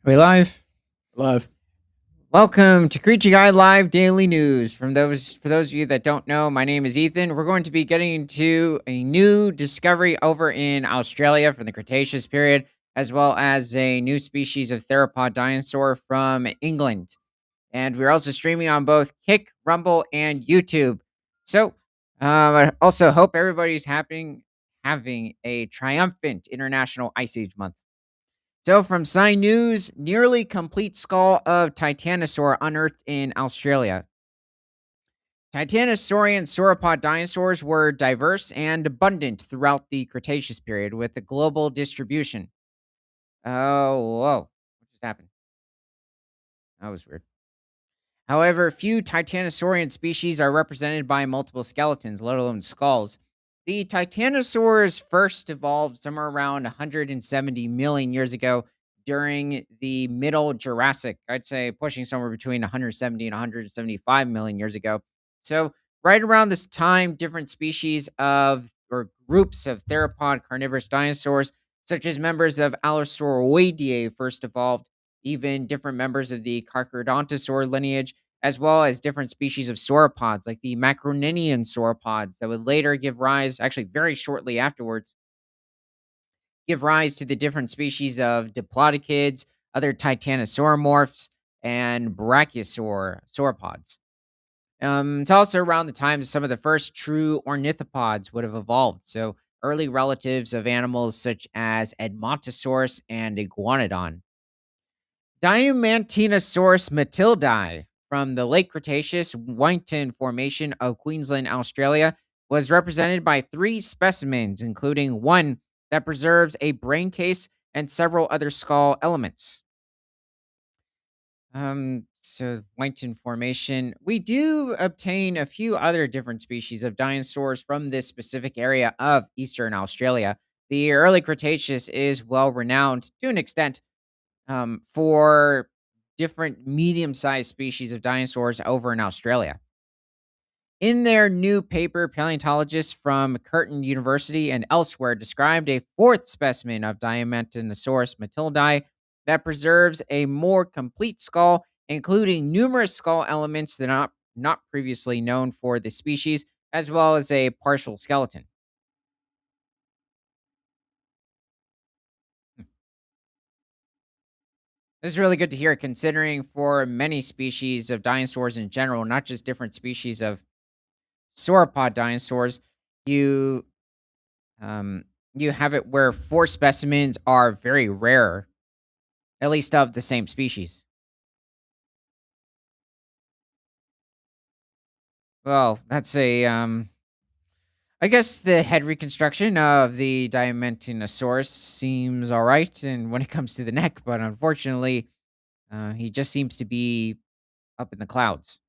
Are we live? Live. Welcome to Creature Guy Live Daily News. For those of you that don't know, my name is Ethan. We're going to be getting into a new discovery over in Australia from the Cretaceous period, as well as a new species of theropod dinosaur from England. And we're also streaming on both Kick, Rumble, and YouTube. So, I also hope everybody's having a triumphant International Ice Age month. So, from Sign News, nearly complete skull of Titanosaur unearthed in Australia. Titanosaurian sauropod dinosaurs were diverse and abundant throughout the Cretaceous period with a global distribution. Oh, whoa. What just happened? That was weird. However, few Titanosaurian species are represented by multiple skeletons, let alone skulls. The Titanosaurs first evolved somewhere around 170 million years ago during the Middle Jurassic. I'd say pushing somewhere between 170 and 175 million years ago. So, right around this time, different species of or groups of theropod carnivorous dinosaurs, such as members of Allosauridae, first evolved. Even different members of the Carcharodontosaur lineage, as well as different species of sauropods, like the Macroninian sauropods, that would later give rise, actually very shortly afterwards, give rise to the different species of diplodocids, other titanosauromorphs, and brachiosaur sauropods. It's also around the time some of the first true ornithopods would have evolved. So early relatives of animals such as Edmontosaurus and Iguanodon. Diamantinosaurus matildi from the late Cretaceous Wighton Formation of Queensland, Australia, was represented by three specimens, including one that preserves a brain case and several other skull elements. So Wighton Formation, we do obtain a few other different species of dinosaurs from this specific area of Eastern Australia. The early Cretaceous is well renowned to an extent for different medium-sized species of dinosaurs over in Australia. In their new paper, paleontologists from Curtin University and elsewhere described a fourth specimen of Diamantinosaurus matildi that preserves a more complete skull, including numerous skull elements that are not previously known for the species, as well as a partial skeleton. This is really good to hear, considering for many species of dinosaurs in general, not just different species of sauropod dinosaurs, you um, you have it where four specimens are very rare, at least of the same species. Well, that's a I guess the head reconstruction of the Diamantinosaurus seems all right, and when it comes to the neck, but unfortunately, he just seems to be up in the clouds,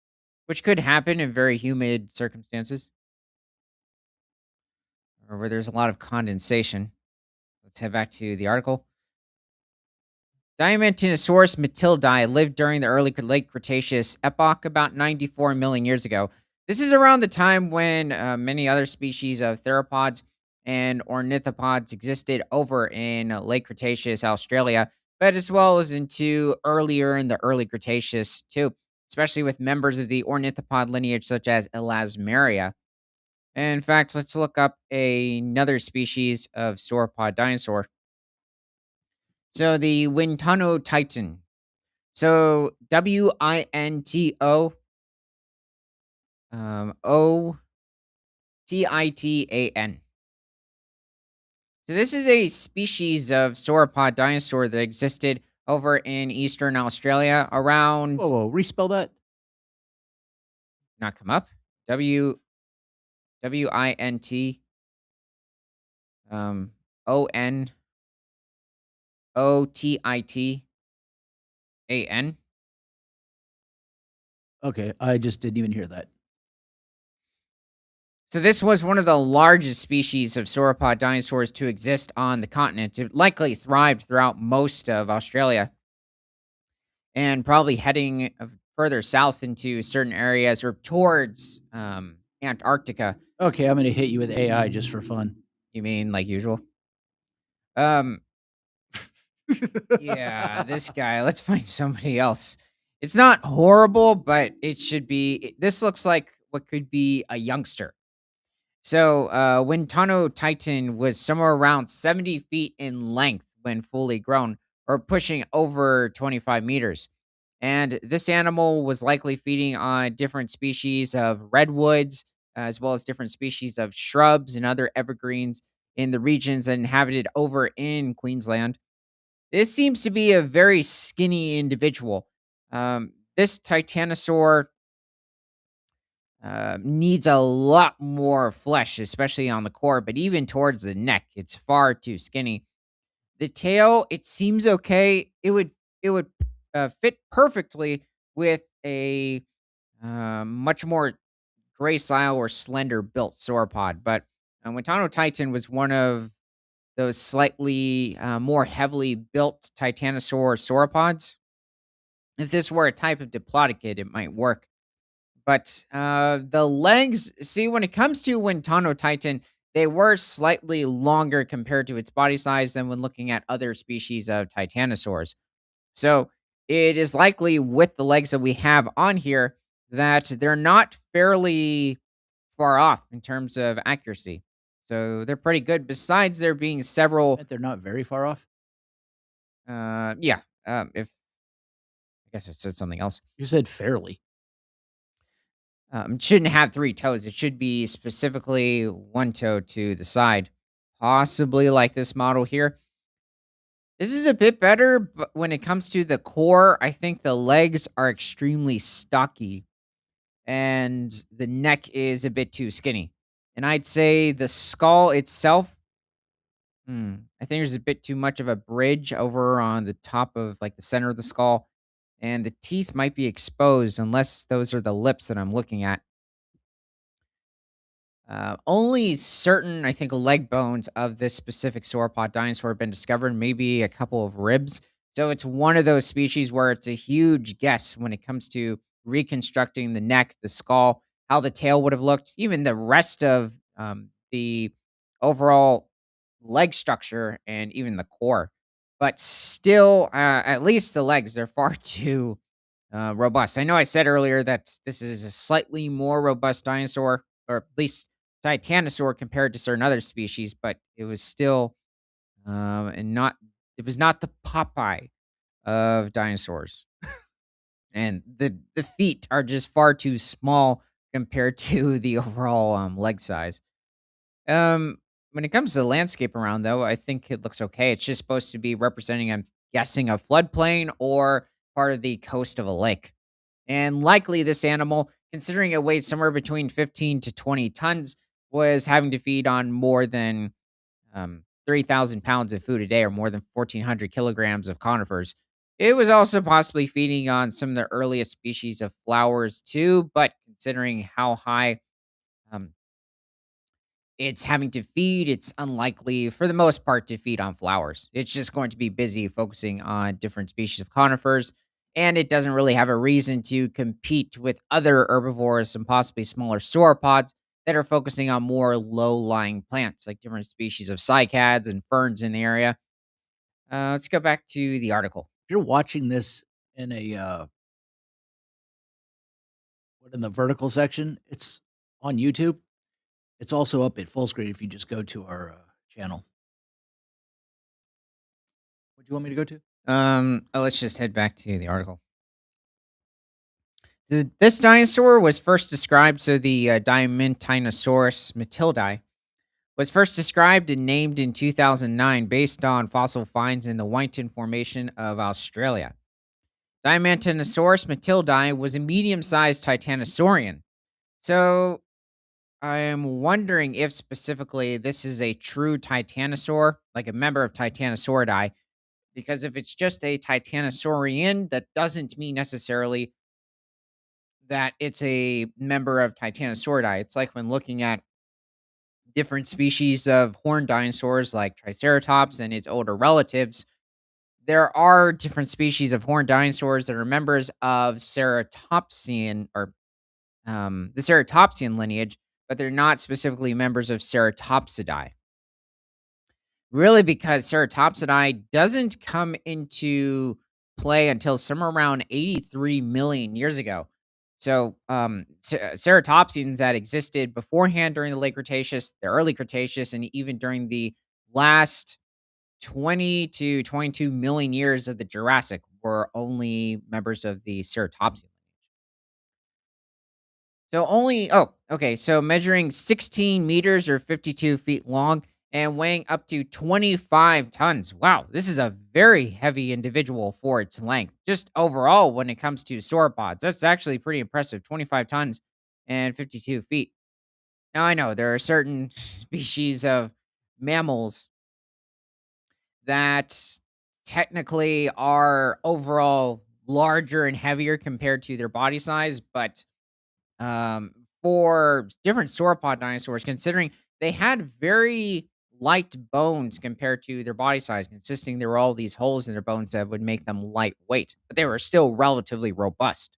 which could happen in very humid circumstances or where there's a lot of condensation. Let's head back to the article. Diamantinosaurus matildi lived during the early late Cretaceous epoch about 94 million years ago. This is around the time when many other species of theropods and ornithopods existed over in late Cretaceous Australia, but as well as into earlier in the early Cretaceous too, especially with members of the ornithopod lineage such as Elasmaria. In fact, let's look up another species of sauropod dinosaur. So the Wintano Titan. So Wintitan. So this is a species of sauropod dinosaur that existed over in eastern Australia Whoa, around whoa. Respell that. not come up. W Onotitan. Okay, I just didn't even hear that. So this was one of the largest species of sauropod dinosaurs to exist on the continent. It likely thrived throughout most of Australia and probably heading further south into certain areas or towards Antarctica. Okay, I'm gonna hit you with AI just for fun. You mean like usual? Um, Yeah, this guy, let's find somebody else. It's not horrible, but this looks like what could be a youngster. So, when Tano Titan was somewhere around 70 feet in length when fully grown, or pushing over 25 meters. And this animal was likely feeding on different species of redwoods, as well as different species of shrubs and other evergreens in the regions inhabited over in Queensland. This seems to be a very skinny individual. This Titanosaur needs a lot more flesh, especially on the core, but even towards the neck, it's far too skinny. The tail, it seems okay. It would fit perfectly with a much more gracile or slender built sauropod. But Wintano Titan was one of those slightly more heavily built Titanosaur sauropods. If this were a type of diplodocid, it might work. But, the legs see, when it comes to Wintano Titan, they were slightly longer compared to its body size than when looking at other species of titanosaurs. So, it is likely with the legs that we have on here that they're not fairly far off in terms of accuracy. So, they're pretty good besides there being several, Bet they're not very far off. yeah, if I guess I said something else. You said fairly. It shouldn't have 3 toes. It should be specifically 1 toe to the side, possibly like this model here. This is a bit better, but when it comes to the core, I think the legs are extremely stocky and the neck is a bit too skinny. And I'd say the skull itself, I think there's a bit too much of a bridge over on the top of, like, the center of the skull, and the teeth might be exposed unless those are the lips that I'm looking at. Only certain, I think, leg bones of this specific sauropod dinosaur have been discovered, maybe a couple of ribs. So it's one of those species where it's a huge guess when it comes to reconstructing the neck, the skull, how the tail would have looked, even the rest of the overall leg structure and even the core. But still, at least the legs, they're far too robust. I know I said earlier that this is a slightly more robust dinosaur, or at least Titanosaur compared to certain other species, but it was still and not it was not the Popeye of dinosaurs. And the feet are just far too small compared to the overall leg size. Um, when it comes to the landscape around, though, I think it looks okay. It's just supposed to be representing, I'm guessing, a floodplain or part of the coast of a lake. And likely this animal, considering it weighed somewhere between 15 to 20 tons, was having to feed on more than 3,000 pounds of food a day, or more than 1,400 kilograms of conifers. It was also possibly feeding on some of the earliest species of flowers too, but considering how high um, it's having to feed, it's unlikely for the most part to feed on flowers. It's just going to be busy focusing on different species of conifers, and it doesn't really have a reason to compete with other herbivores and possibly smaller sauropods that are focusing on more low-lying plants like different species of cycads and ferns in the area. Let's go back to the article. If you're watching this in a, what, in the vertical section, it's on YouTube. It's also up at full screen if you just go to our, channel. What do you want me to go to? Let's just head back to the article. This dinosaur was first described, so the Diamantinosaurus matildi was first described and named in 2009 based on fossil finds in the Whiten Formation of Australia. Diamantinosaurus matildi was a medium-sized titanosaurian. So I am wondering if specifically this is a true titanosaur, like a member of Titanosauridae, because if it's just a titanosaurian, that doesn't mean necessarily that it's a member of Titanosauridae. It's like when looking at different species of horned dinosaurs like Triceratops and its older relatives, there are different species of horned dinosaurs that are members of Ceratopsian, or the Ceratopsian lineage, but they're not specifically members of Ceratopsidae. Really, because ceratopsidae doesn't come into play until somewhere around 83 million years ago. So, ceratopsians that existed beforehand during the late Cretaceous, the early Cretaceous, and even during the last 20 to 22 million years of the Jurassic were only members of the ceratopsian. So only okay, so measuring 16 meters or 52 feet long and weighing up to 25 tons. Wow, this is a very heavy individual for its length. Just overall, when it comes to sauropods, that's actually pretty impressive. 25 tons and 52 feet. Now, I know there are certain species of mammals that technically are overall larger and heavier compared to their body size, but um, for different sauropod dinosaurs, considering they had very light bones compared to their body size, consisting there were all these holes in their bones that would make them lightweight, but they were still relatively robust.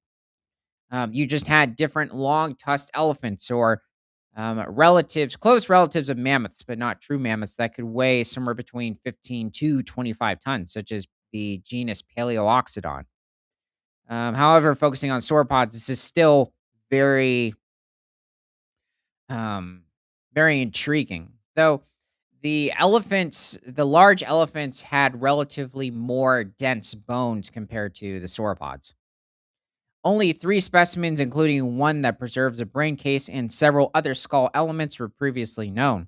You just had different long tusked elephants or relatives, close relatives of mammoths, but not true mammoths that could weigh somewhere between 15 to 25 tons, such as the genus Paleoxodon. However, focusing on sauropods, this is still very um, very intriguing. Though the large elephants had relatively more dense bones compared to the sauropods. Only three specimens, including one that preserves a brain case and several other skull elements, were previously known.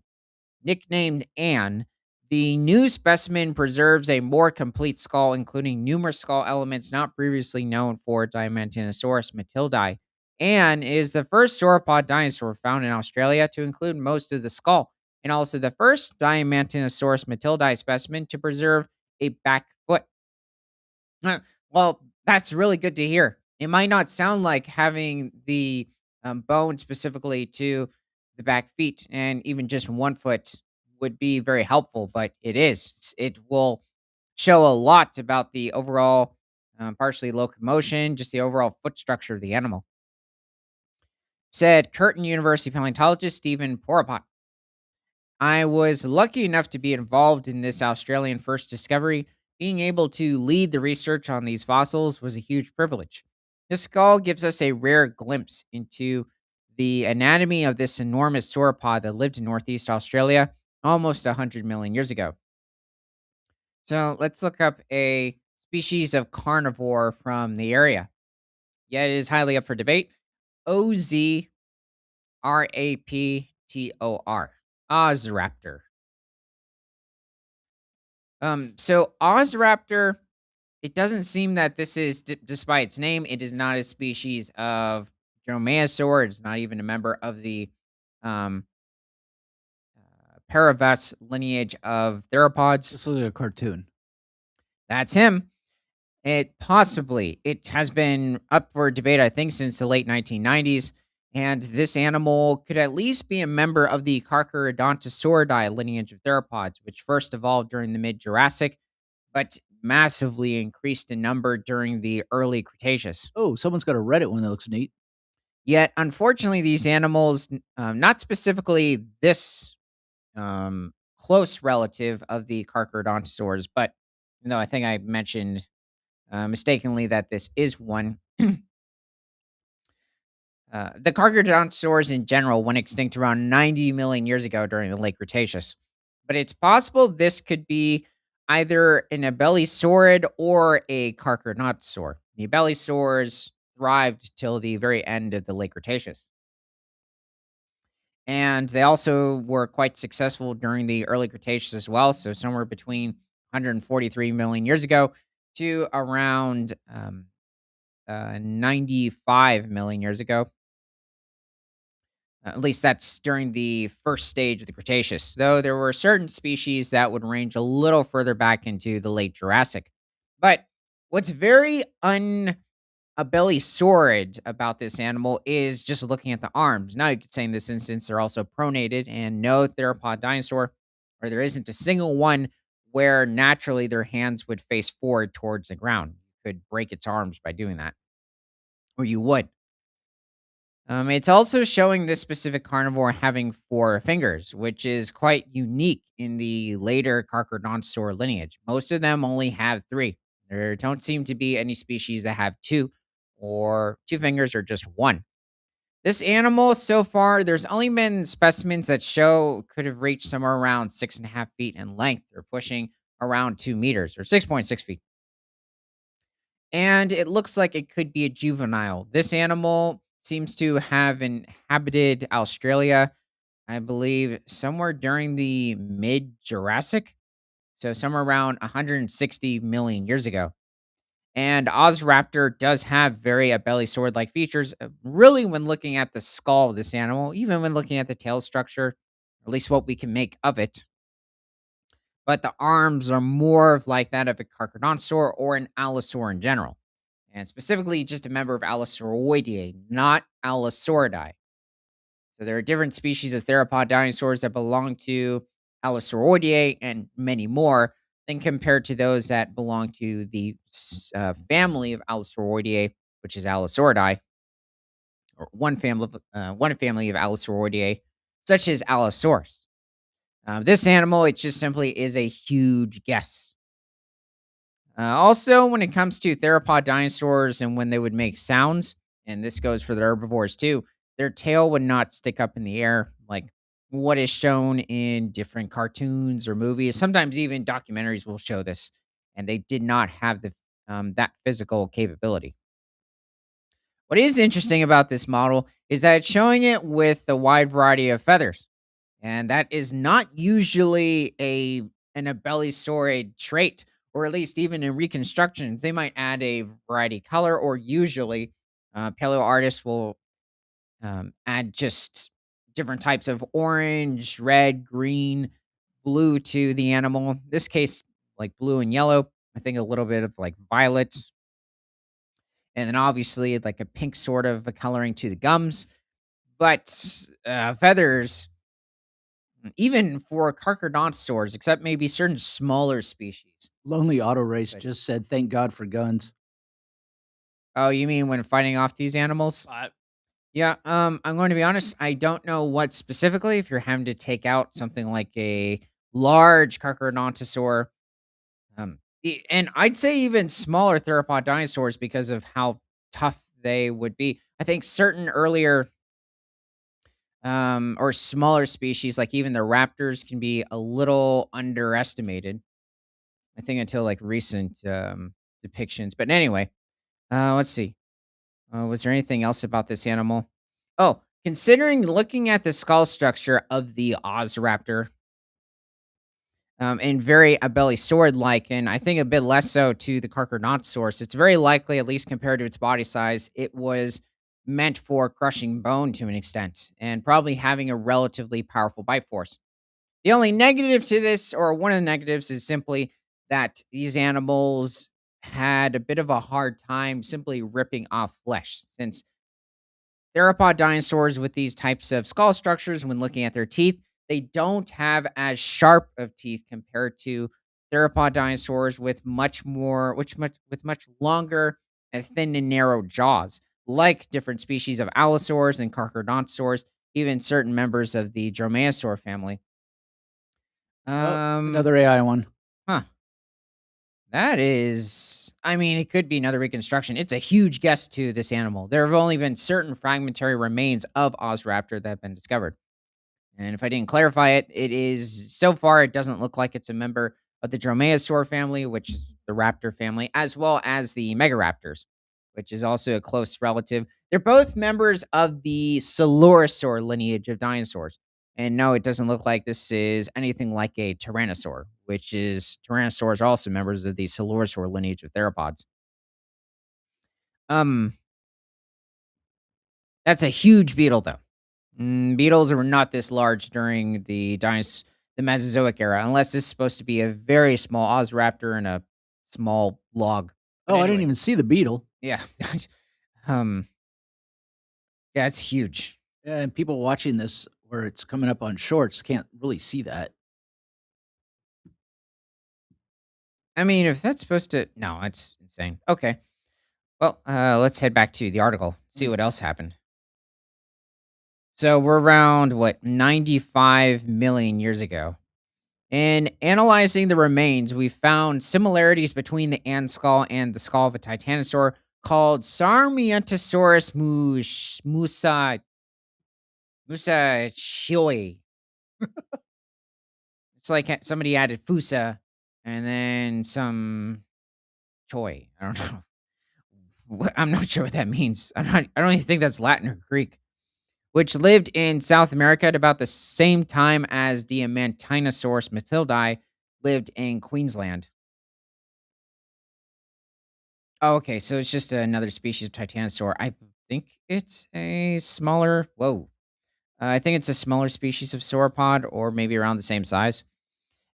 Nicknamed Anne, the new specimen preserves a more complete skull, including numerous skull elements not previously known for Diamantinosaurus matildae. Anne is the first sauropod dinosaur found in Australia to include most of the skull, and also the first Diamantinosaurus matildae specimen to preserve a back foot. Well, that's really good to hear. It might not sound like having the bone specifically to the back feet and even just one foot would be very helpful, but it is. It will show a lot about the overall, partially locomotion, just the overall foot structure of the animal. Said Curtin University paleontologist Stephen Porapot. I was lucky enough to be involved in this Australian first discovery. Being able to lead the research on these fossils was a huge privilege. This skull gives us a rare glimpse into the anatomy of this enormous sauropod that lived in Northeast Australia almost 100 million years ago. So let's look up a species of carnivore from the area. Yet it is highly up for debate. Ozraptor. Ozraptor. So Ozraptor, it doesn't seem that this is, despite its name, it is not a species of dromaeosaur. It's not even a member of the um, Paravus lineage of theropods. This looks like a cartoon. That's him. It has been up for debate, I think, since the late 1990s. And this animal could at least be a member of the Carcharodontosauridae lineage of theropods, which first evolved during the mid Jurassic but massively increased in number during the early Cretaceous. Oh, someone's got a Reddit one that looks neat. Yet, unfortunately, these animals, not specifically this close relative of the Carcharodontosaurs, but no, I think I mentioned mistakenly that this is one. The Carcharodontosaurs in general went extinct around 90 million years ago during the late Cretaceous. But it's possible this could be either an abelisaurid or a Carcharodontosaur. The abelisaurs thrived till the very end of the late Cretaceous. And they also were quite successful during the early Cretaceous as well. So somewhere between 143 million years ago to around 95 million years ago. At least that's during the first stage of the Cretaceous, though there were certain species that would range a little further back into the late Jurassic. But what's very unabellisaurid about this animal is just looking at the arms. Now, you could say in this instance, they're also pronated, and no theropod dinosaur, or there isn't a single one where naturally their hands would face forward towards the ground. You could break its arms by doing that, or you would. It's also showing this specific carnivore having four fingers, which is quite unique in the later Carcharodontosaur lineage. Most of them only have three. There don't seem to be any species that have two, or two fingers, or just one. This animal, so far, there's only been specimens that show could have reached somewhere around 6.5 feet in length, or pushing around 2 meters, or 6.6 feet. And it looks like it could be a juvenile. This animal seems to have inhabited Australia, I believe, somewhere during the mid Jurassic. So, somewhere around 160 million years ago. And Ozraptor does have very belly sword like features, really, when looking at the skull of this animal, even when looking at the tail structure, at least what we can make of it. But the arms are more of like that of a Carcharodontosaur or an Allosaur in general, and specifically just a member of Allosauroideae, not Allosauridae. So there are different species of theropod dinosaurs that belong to Allosauroideae and many more than compared to those that belong to the family of Allosauroideae, which is Allosauridae, or one family of Allosauroideae, such as Allosaurus. This animal, it just simply is a huge guess. Also, when it comes to theropod dinosaurs and when they would make sounds, and this goes for the herbivores too, their tail would not stick up in the air like what is shown in different cartoons or movies. Sometimes even documentaries will show this, and they did not have the that physical capability. What is interesting about this model is that it's showing it with a wide variety of feathers, and that is not usually an embellisaurid trait, or at least even in reconstructions, they might add a variety color, or usually paleo artists will add just different types of orange, red, green, blue to the animal. In this case, like blue and yellow. I think a little bit of like violet, and then obviously like a pink sort of a coloring to the gums. But feathers, even for carcharodontosaurs, except maybe certain smaller species. Lonely Auto Race But just said, "Thank God for guns." oh, you mean when fighting off these animals? I Yeah, I'm going to be honest, I don't know what specifically, if you're having to take out something like a large Carcharodontosaur, and I'd say even smaller theropod dinosaurs because of how tough they would be. I think certain earlier or smaller species, like even the raptors, can be a little underestimated. I think until like recent depictions. But anyway, let's see. Was there anything else about this animal? Oh, considering looking at the skull structure of the Ozraptor, and very belly sword like, and I think a bit less so to the Carcharodontosaurus, it's very likely, at least compared to its body size, it was meant for crushing bone to an extent, and probably having a relatively powerful bite force. The only negative to this, or one of the negatives, is simply that these animals had a bit of a hard time simply ripping off flesh, since theropod dinosaurs with these types of skull structures, when looking at their teeth, they don't have as sharp of teeth compared to theropod dinosaurs with much longer and thin and narrow jaws, like different species of allosaurs and carcharodontosaurs, even certain members of the dromaeosaur family. Oh, it's Um, another AI one. huh. That is, I mean, it could be another reconstruction. It's a huge guess to this animal. There have only been certain fragmentary remains of Ozraptor that have been discovered. And if I didn't clarify it, it is, so far, it doesn't look like it's a member of the Dromaeosaur family, which is the raptor family, as well as the Megaraptors, which is also a close relative. They're both members of the Coelurosaur lineage of dinosaurs. And no, it doesn't look like this is anything like a Tyrannosaur, which is Tyrannosaurs are also members of the Coelurosaur lineage of theropods. Um, that's a huge beetle, though. Beetles were not this large during the Mesozoic era, unless this is supposed to be a very small Ozraptor and a small log. But Oh, I didn't anyway, even see the beetle. yeah, um, yeah, it's huge. Yeah, and people watching this where it's coming up on shorts can't really see that. I mean, if that's supposed to, no, it's insane. Okay, well, let's head back to the article. See Mm. what else happened. So we're around what 95 million years ago. In analyzing the remains, we found similarities between the ant skull and the skull of a titanosaur called Sarmientosaurus musashioi. It's like somebody added fusa and then some choi. I don't know. I'm not sure what that means. I don't even think that's Latin or Greek. Which lived in South America at about the same time as the Amantinosaurus matildae lived in Queensland. Oh, okay, so it's just another species of titanosaur. I think it's a smaller. Whoa, I think it's a smaller species of sauropod, or maybe around the same size.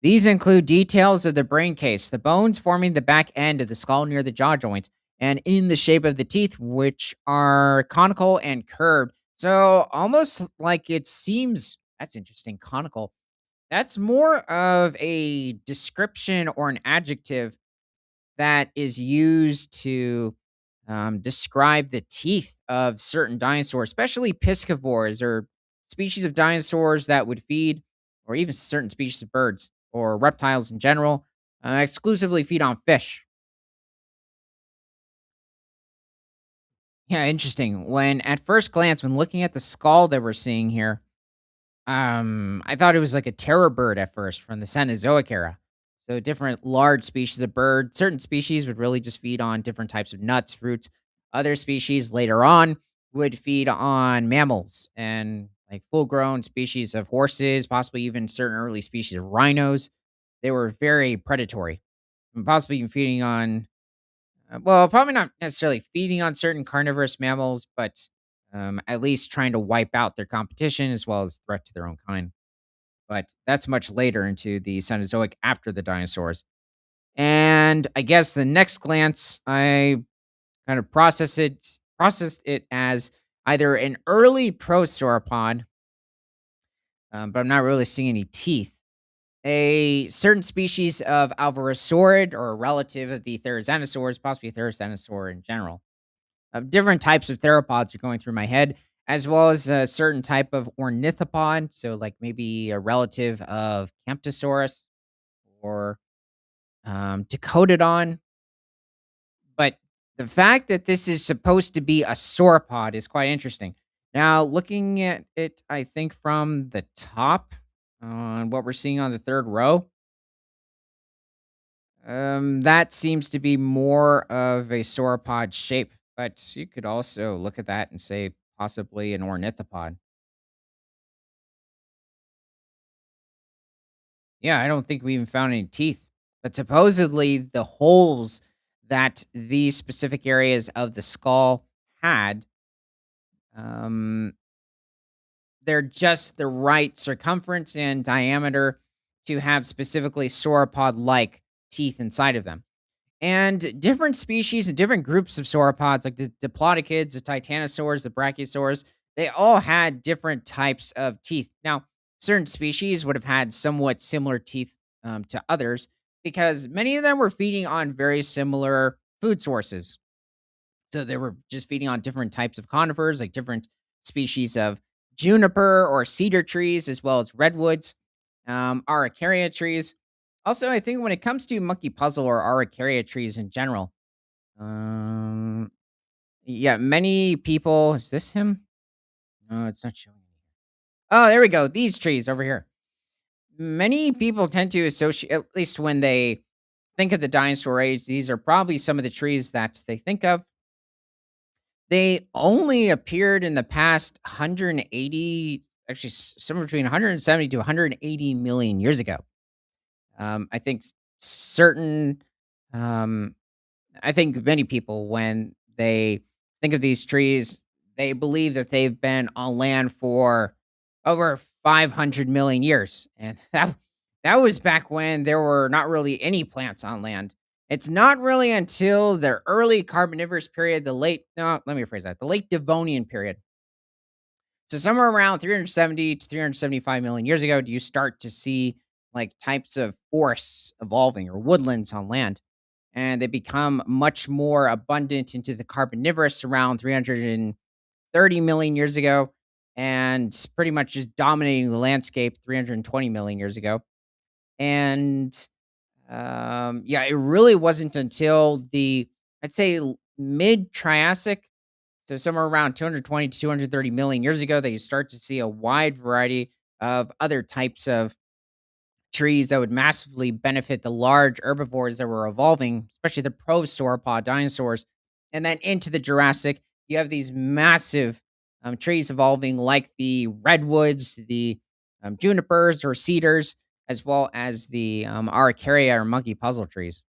These include details of the brain case, the bones forming the back end of the skull near the jaw joint, and in the shape of the teeth, which are conical and curved. So almost like it seems that's interesting. Conical. That's more of a description or an adjective that is used to describe the teeth of certain dinosaurs, especially piscivores or species of dinosaurs that would feed, or even certain species of birds or reptiles in general, exclusively feed on fish. Yeah, interesting. When at first glance, when looking at the skull that we're seeing here, I thought it was like a terror bird at first from the Cenozoic era. So different large species of bird. Certain species would really just feed on different types of nuts, fruits. Other species later on would feed on mammals and like full-grown species of horses, possibly even certain early species of rhinos. They were very predatory, and possibly even feeding on well, probably not necessarily feeding on certain carnivorous mammals, but at least trying to wipe out their competition as well as threat to their own kind. But that's much later into the Cenozoic after the dinosaurs. And I guess the next glance, I kind of processed it as either an early prosauropod, but I'm not really seeing any teeth. A certain species of Alvarosaurid or a relative of the Therizanosaurs, possibly a Therizanosaur in general. Different types of theropods are going through my head, as well as a certain type of ornithopod. So, like maybe a relative of Camptosaurus or Decododon. But the fact that this is supposed to be a sauropod is quite interesting. Now, looking at it, I think from the top on what we're seeing on the third row, that seems to be more of a sauropod shape, but you could also look at that and say possibly an ornithopod. Yeah, I don't think we even found any teeth, but supposedly the holes that these specific areas of the skull had, um, they're just the right circumference and diameter to have specifically sauropod-like teeth inside of them. And different species and different groups of sauropods, like the diplodocids, the titanosaurs, the brachiosaurs, they all had different types of teeth. Now, certain species would have had somewhat similar teeth to others because many of them were feeding on very similar food sources. So they were just feeding on different types of conifers, like different species of juniper or cedar trees, as well as redwoods, aracaria trees. Also, I think when it comes to monkey puzzle or aracaria trees in general, um, yeah, many people. Is this him? No, it's not showing. Oh, there we go. These trees over here. Many people tend to associate, at least when they think of the dinosaur age, these are probably some of the trees that they think of. They only appeared in the past 180, actually somewhere between 170 to 180 million years ago. I think certain, um, I think many people, when they think of these trees, they believe that they've been on land for over 500 million years, and that was back when there were not really any plants on land. It's not really until the early Carboniferous period, the late no, let me rephrase that, the late Devonian period. So somewhere around 370 to 375 million years ago, do you start to see like types of forests evolving or woodlands on land? And they become much more abundant into the Carboniferous around 330 million years ago. and pretty much just dominating the landscape 320 million years ago. And yeah, it really wasn't until the, I'd say, mid Triassic, so somewhere around 220 to 230 million years ago, that you start to see a wide variety of other types of trees that would massively benefit the large herbivores that were evolving, especially the prosauropod dinosaurs. And then into the Jurassic, you have these massive trees evolving, like the redwoods, the junipers or cedars, as well as the Araucaria or monkey puzzle trees.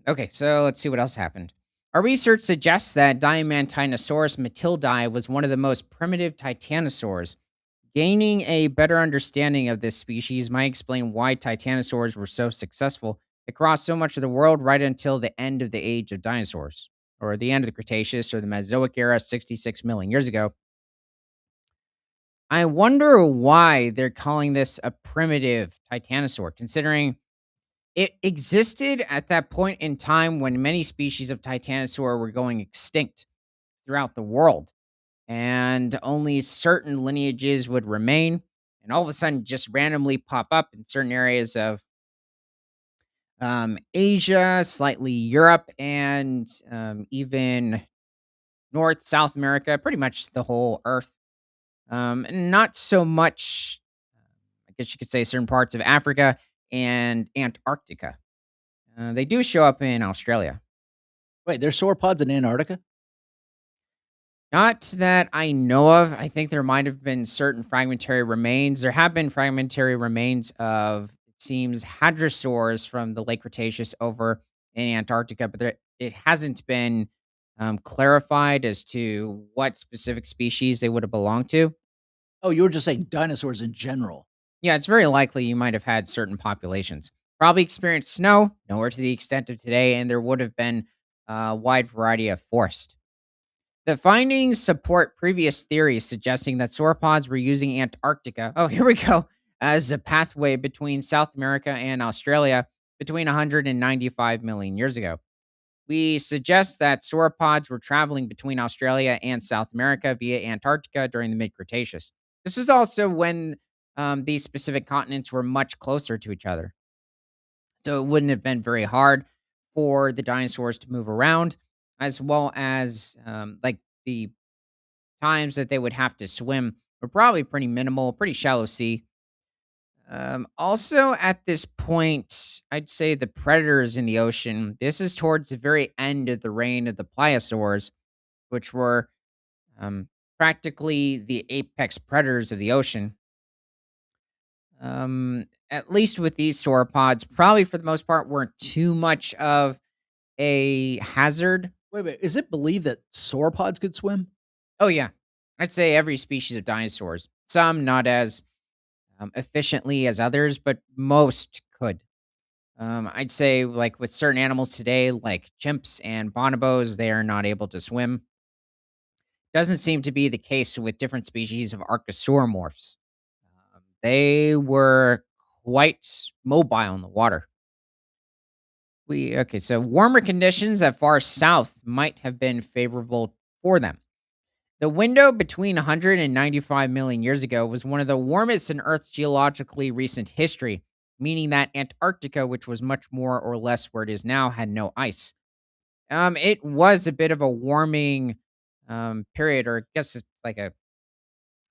Okay, so let's see what else happened. Our research suggests that Diamantinosaurus matildi was one of the most primitive titanosaurs. Gaining a better understanding of this species might explain why titanosaurs were so successful across so much of the world right until the end of the age of dinosaurs, or the end of the Cretaceous or the Mesozoic era 66 million years ago. I wonder why they're calling this a primitive titanosaur, considering it existed at that point in time when many species of titanosaur were going extinct throughout the world, and only certain lineages would remain, and all of a sudden just randomly pop up in certain areas of Asia, slightly Europe, and even North, South America, pretty much the whole Earth. And not so much, I guess you could say, certain parts of Africa and Antarctica. They do show up in Australia. Wait, there's sauropods in Antarctica? Not that I know of. I think there might have been certain fragmentary remains. There have been fragmentary remains of, it seems, hadrosaurs from the late Cretaceous over in Antarctica, but it hasn't been clarified as to what specific species they would have belonged to. Oh, you were just saying dinosaurs in general. Yeah, it's very likely you might have had certain populations. Probably experienced snow, nowhere to the extent of today, and there would have been a wide variety of forest. The findings support previous theories suggesting that sauropods were using Antarctica, oh, here we go, as a pathway between South America and Australia between 195 million years ago. We suggest that sauropods were traveling between Australia and South America via Antarctica during the mid Cretaceous. This was also when these specific continents were much closer to each other. So it wouldn't have been very hard for the dinosaurs to move around, as well as like the times that they would have to swim were probably pretty minimal, pretty shallow sea. Also, at this point, I'd say the predators in the ocean. This is towards the very end of the reign of the pliosaurs, which were practically the apex predators of the ocean. At least with these sauropods, probably for the most part, weren't too much of a hazard. Wait, is it believed that sauropods could swim? Oh yeah, I'd say every species of dinosaurs. Some not as efficiently as others, but most could. I'd say, like with certain animals today, like chimps and bonobos, they are not able to swim. Doesn't seem to be the case with different species of archosauromorphs. They were quite mobile in the water. We okay, so warmer conditions that far south might have been favorable for them. The window between 195 million years ago was one of the warmest in Earth's geologically recent history, meaning that Antarctica, which was much more or less where it is now, had no ice. It was a bit of a warming period, or I guess it's like a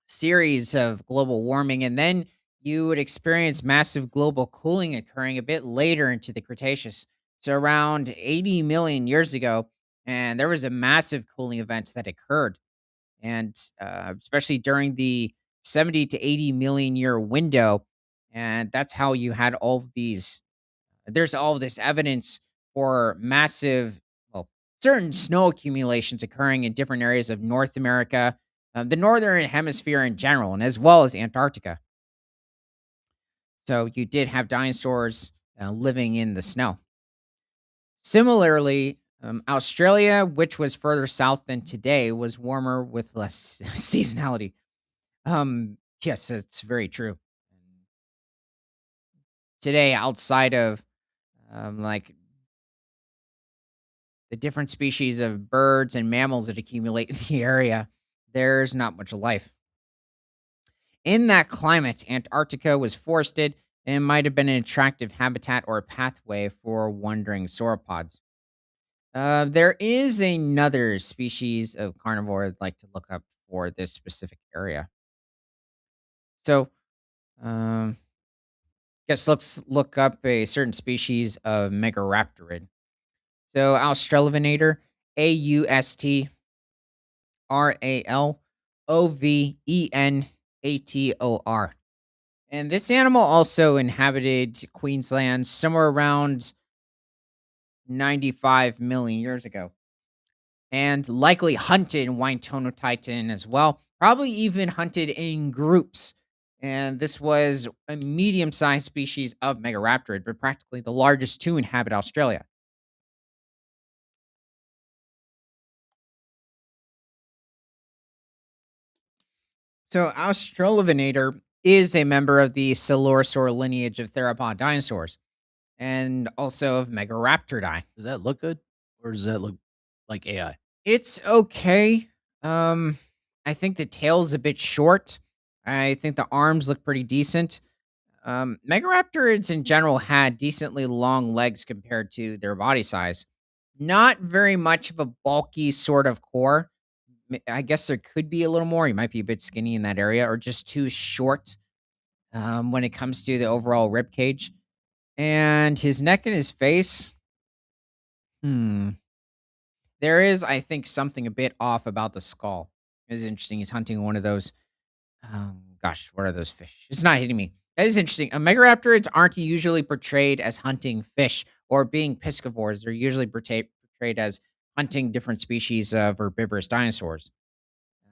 series of global warming, and then you would experience massive global cooling occurring a bit later into the Cretaceous. So around 80 million years ago, and there was a massive cooling event that occurred, and especially during the 70 to 80 million year window. And that's how you had all of these, there's all of this evidence for massive, well, certain snow accumulations occurring in different areas of North America, the northern hemisphere in general, and as well as Antarctica. So you did have dinosaurs living in the snow. Similarly, Australia, which was further south than today, was warmer with less seasonality. Yes, it's very true. Today, outside of like the different species of birds and mammals that accumulate in the area, there's not much life. In that climate, Antarctica was forested and might have been an attractive habitat or a pathway for wandering sauropods. There is another species of carnivore I'd like to look up for this specific area. So, um, guess let's look up a certain species of Megaraptorid. So, Australvenator, Australovenator. And this animal also inhabited Queensland somewhere around 95 million years ago, and likely hunted White-toned Titan as well, probably even hunted in groups. And this was a medium-sized species of Megaraptorid, but practically the largest to inhabit Australia. So Australovenator is a member of the Coelurosaur lineage of theropod dinosaurs and also of Megaraptoridae. Does that look good, or does that look like AI? It's okay. Um, I think the tail's a bit short. I think the arms look pretty decent. Megaraptorids in general had decently long legs compared to their body size. Not very much of a bulky sort of core. I guess there could be a little more. He might be a bit skinny in that area, or just too short when it comes to the overall rib cage. And his neck and his face. Hmm. There is, I think, something a bit off about the skull. It's interesting. He's hunting one of those. Gosh, what are those fish? It's not hitting me. That is interesting. Megaraptorids aren't usually portrayed as hunting fish or being piscivores. They're usually portrayed as hunting different species of herbivorous dinosaurs.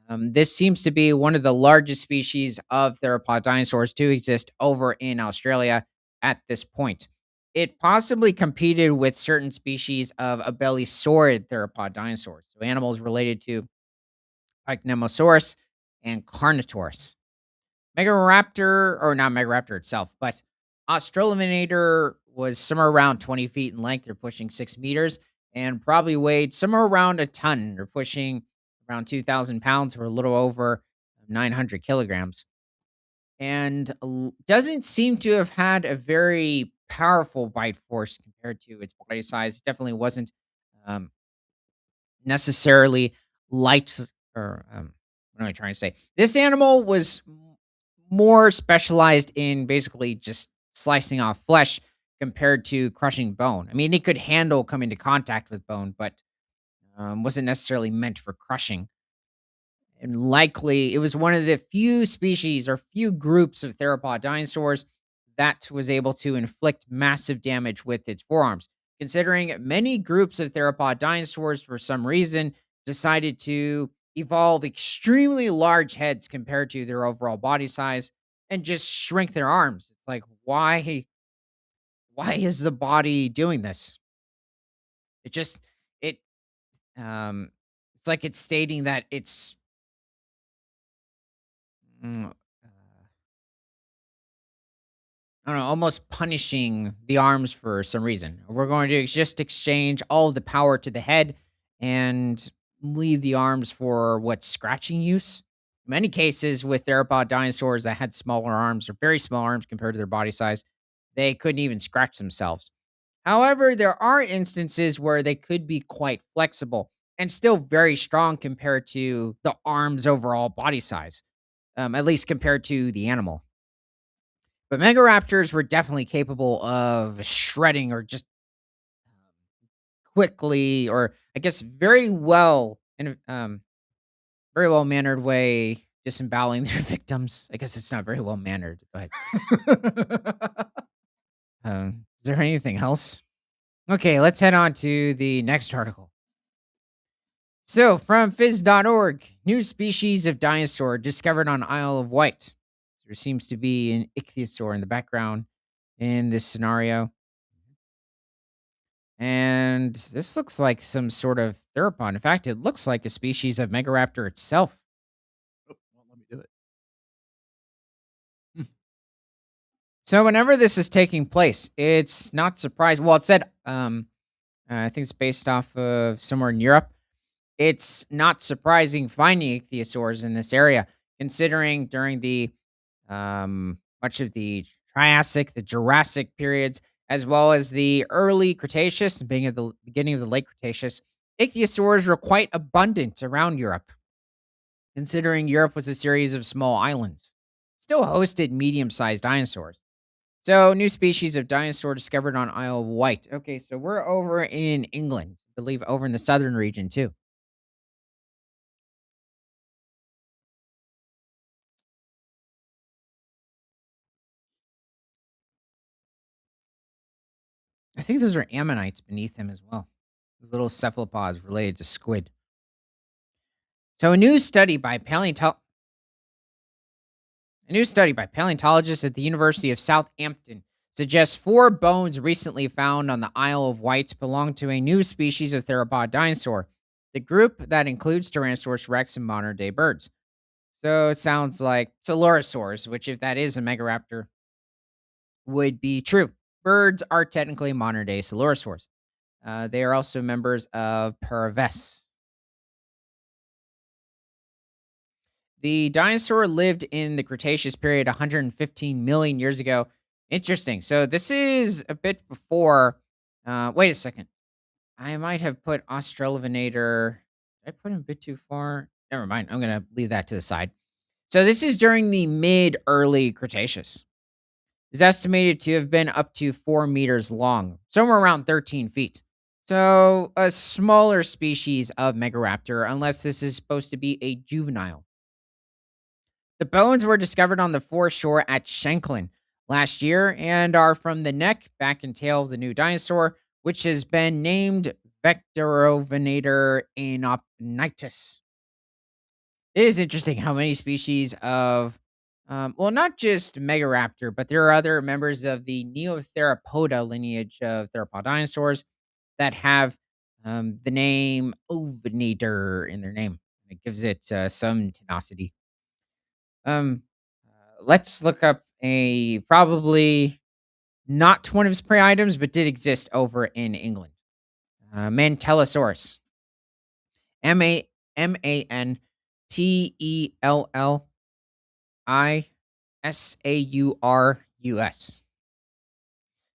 This seems to be one of the largest species of theropod dinosaurs to exist over in Australia at this point. It possibly competed with certain species of abelisaur theropod dinosaurs, so animals related to like Nemosaurus and Carnotaurus. Megaraptor, or not Megaraptor itself, but Australovenator was somewhere around 20 feet in length or pushing 6 meters and probably weighed somewhere around a ton or pushing around 2,000 pounds or a little over 900 kilograms. And doesn't seem to have had a very powerful bite force compared to its body size. It definitely wasn't um, necessarily light or what am I trying to say? This animal was more specialized in basically just slicing off flesh compared to crushing bone. I mean, it could handle coming to contact with bone, but wasn't necessarily meant for crushing. And likely, it was one of the few species or few groups of theropod dinosaurs that was able to inflict massive damage with its forearms. Considering many groups of theropod dinosaurs, for some reason, decided to evolve extremely large heads compared to their overall body size and just shrink their arms. It's like, why is the body doing this? It just it um it's like it's stating that it's mm, I don't know, almost punishing the arms for some reason. We're going to just exchange all of the power to the head and leave the arms for what scratching use. In many cases, with theropod dinosaurs that had smaller arms or very small arms compared to their body size, they couldn't even scratch themselves. However, there are instances where they could be quite flexible and still very strong compared to the arm's overall body size, at least compared to the animal. But Megaraptors were definitely capable of shredding or just quickly, or I guess very well mannered way disemboweling their victims. I guess it's not very well mannered, but is there anything else? Okay, let's head on to the next article. So, from phys.org, new species of dinosaur discovered on Isle of Wight. There seems to be an ichthyosaur in the background in this scenario. And this looks like some sort of theropod. In fact, it looks like a species of Megaraptor itself. Oh, won't let me do it. Hmm. So whenever this is taking place, it's not surprising. Well, it said I think it's based off of somewhere in Europe. It's not surprising finding ichthyosaurs in this area, considering during the much of the Triassic, the Jurassic periods, as well as the early Cretaceous, the beginning of the late Cretaceous, ichthyosaurs were quite abundant around Europe, considering Europe was a series of small islands. Still hosted medium-sized dinosaurs. So, new species of dinosaur discovered on Isle of Wight. Okay, so we're over in England, I believe over in the southern region too. I think those are ammonites beneath him as well. Those little cephalopods related to squid. So, a new study by paleontologists at the University of Southampton suggests four bones recently found on the Isle of Wight belong to a new species of theropod dinosaur. The group that includes Tyrannosaurus rex and modern day birds. So it sounds like Coelurosaurs, which, if that is a megaraptor, would be true. Birds are technically modern day Coelurosaurs. They are also members of Paraves. The dinosaur lived in the Cretaceous period 115 million years ago. Interesting. So this is a bit before. Wait a second. I might have put Australopithecus. Did I put him a bit too far? Never mind. I'm going to leave that to the side. So this is during the mid early Cretaceous. Is estimated to have been up to 4 meters long, somewhere around 13 feet. So a smaller species of Megaraptor, unless this is supposed to be a juvenile. The bones were discovered on the foreshore at Shanklin last year and are from the neck, back, and tail of the new dinosaur, which has been named Vectorovinator inopnitus. It is interesting how many species of, well, not just Megaraptor, but there are other members of the Neotheropoda lineage of theropod dinosaurs that have the name Ovinator in their name. It gives it some tenacity. Let's look up a probably not one of his prey items, but did exist over in England. Mantellosaurus. Mantellisaurus.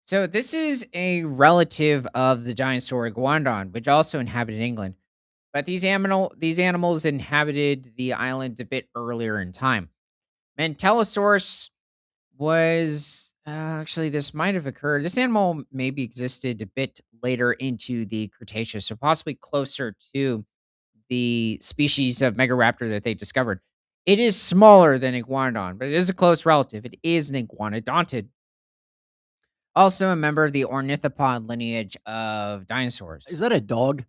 So this is a relative of the dinosaur iguanodon, which also inhabited England. But these animals inhabited the island a bit earlier in time. Mantellosaurus was actually, this might have occurred. This animal maybe existed a bit later into the Cretaceous, so possibly closer to the species of Megaraptor that they discovered. It is smaller than Iguanodon, but it is a close relative. It is an iguanodontid, also a member of the ornithopod lineage of dinosaurs. Is that a dog?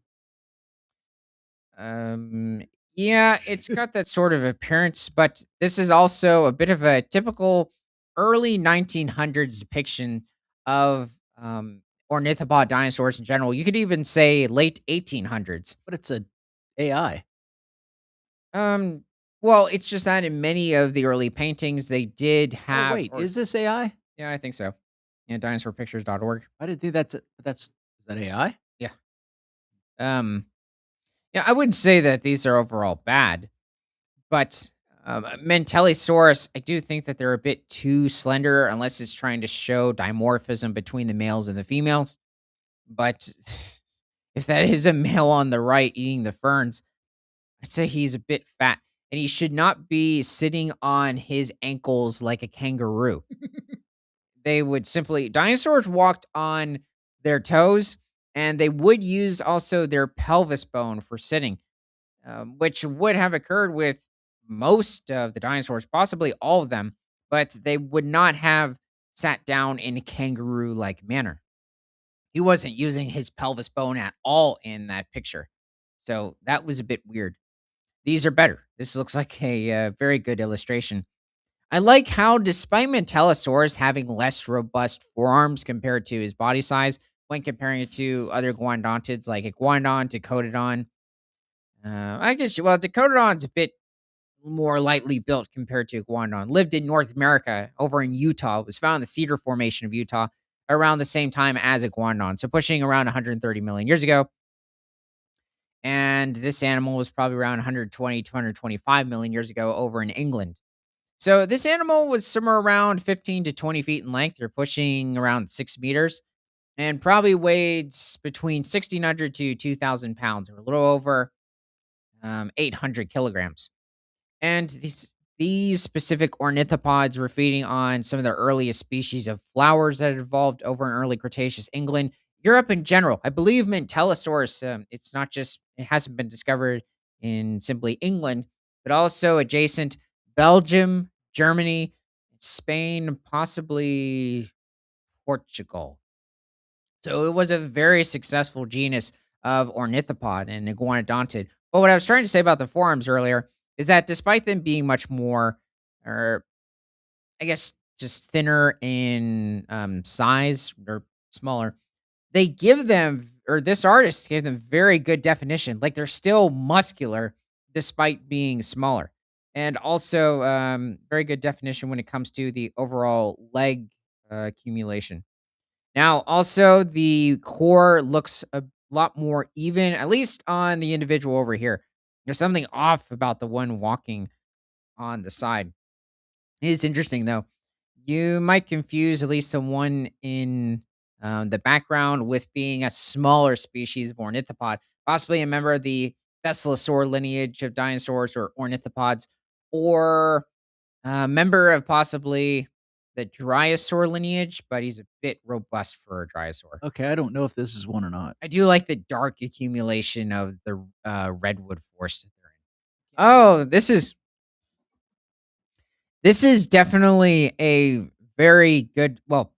Um, yeah, it's got that sort of appearance, but this is also a bit of a typical early 1900s depiction of ornithopod dinosaurs in general. You could even say late 1800s. But it's a AI. Um, well, it's just that in many of the early paintings, they did Oh, have, wait, or is this AI? yeah, I think so. Yeah, dinosaurpictures.org. I didn't think that's is that AI? Yeah. Um, yeah, I wouldn't say that these are overall bad. But, Mentellisaurus, I do think that they're a bit too slender unless it's trying to show dimorphism between the males and the females. But if that is a male on the right eating the ferns, I'd say he's a bit fat, and he should not be sitting on his ankles like a kangaroo. They would simply dinosaurs walked on their toes, and they would use also their pelvis bone for sitting, which would have occurred with most of the dinosaurs, possibly all of them, but they would not have sat down in a kangaroo like manner. He wasn't using his pelvis bone at all in that picture. So that was a bit weird. These are better. This looks like a very good illustration. I like how, despite Mantellosaurus having less robust forearms compared to his body size, when comparing it to other guanodontids like Iguanodon, Decododon, I guess, well, Decododon's a bit more lightly built compared to Iguanodon. Lived in North America, over in Utah. It was found in the Cedar Formation of Utah. around the same time as iguanodon, so pushing around 130 million years ago. And this animal was probably around 120 to 125 million years ago over in England. So this animal was somewhere around 15 to 20 feet in length. You're pushing around 6 meters and probably weighed between 1,600 to 2,000 pounds, or a little over 800 kilograms. And these specific ornithopods were feeding on some of the earliest species of flowers that had evolved over in early Cretaceous England, Europe in general. I believe Mantellosaurus. It's not just it hasn't been discovered in simply England, but also adjacent Belgium, Germany, Spain, possibly Portugal. So it was a very successful genus of ornithopod and iguanodontid. But what I was trying to say about the forams earlier is that despite them being much more, or I guess just thinner in size or smaller, they give them, or this artist gave them very good definition. Like they're still muscular despite being smaller. And also very good definition when it comes to the overall leg accumulation. Now, also, the core looks a lot more even, at least on the individual over here. There's something off about the one walking on the side. It's interesting, though. You might confuse at least the one in the background with being a smaller species of ornithopod, possibly a member of the Thesalosaur lineage of dinosaurs or ornithopods, or a member of possibly the Dryosaur lineage, but he's a bit robust for a Dryosaur. Okay, I don't know if this is one or not. I do like the dark accumulation of the redwood forest that they're in. Can't make Oh, this is definitely a very good. Well,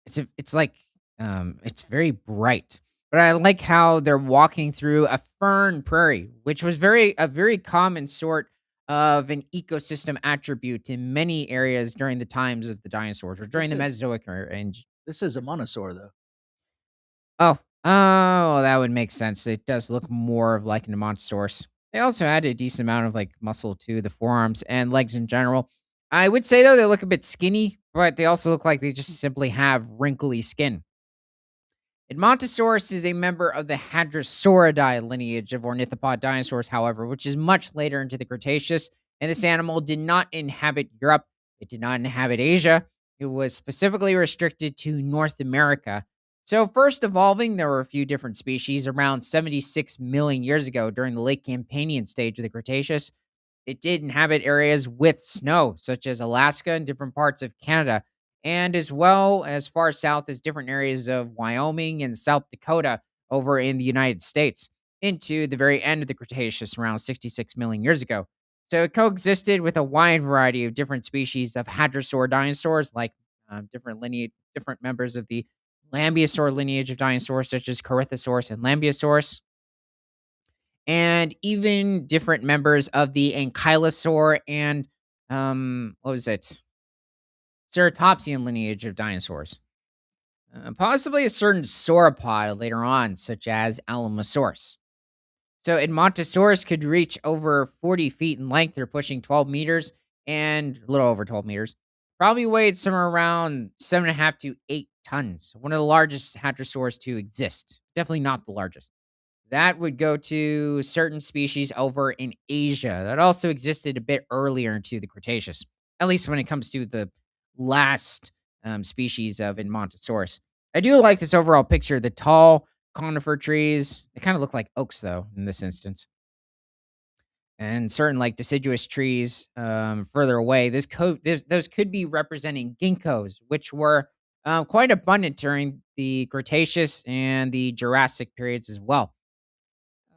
it's like it's very bright, but I like how they're walking through a fern prairie, which was a very common sort of an ecosystem attribute in many areas during the times of the dinosaurs or during this the is Mesozoic era. And this is a monosaur though. oh, that would make sense. It does look more of like an Ammontosaurus. They also had a decent amount of like muscle to the forearms and legs in general. I would say though they look a bit skinny, but they also look like they just simply have wrinkly skin. Edmontosaurus is a member of the Hadrosauridae lineage of ornithopod dinosaurs, however, which is much later into the Cretaceous, and this animal did not inhabit Europe. It did not inhabit Asia. It was specifically restricted to North America. So, first evolving, there were a few different species around 76 million years ago during the late Campanian stage of the Cretaceous. It did inhabit areas with snow, such as Alaska and different parts of Canada, and as well as far south as different areas of Wyoming and South Dakota over in the United States into the very end of the Cretaceous around 66 million years ago. So it coexisted with a wide variety of different species of hadrosaur dinosaurs, like different members of the Lambeosaur lineage of dinosaurs, such as Corythosaurus and Lambeosaurus, and even different members of the Ankylosaur and what was it? Ceratopsian lineage of dinosaurs. Possibly a certain sauropod later on, such as Alamosaurus. So Edmontosaurus could reach over 40 feet in length, or pushing 12 meters, and a little over 12 meters. Probably weighed somewhere around 7.5 to 8 tons. One of the largest hadrosaurs to exist. Definitely not the largest. That would go to certain species over in Asia that also existed a bit earlier into the Cretaceous, at least when it comes to the last species of Edmontosaurus. I do like this overall picture. The tall conifer trees, they kind of look like oaks, though, in this instance. And certain like deciduous trees further away. Those could be representing ginkgos, which were quite abundant during the Cretaceous and the Jurassic periods as well.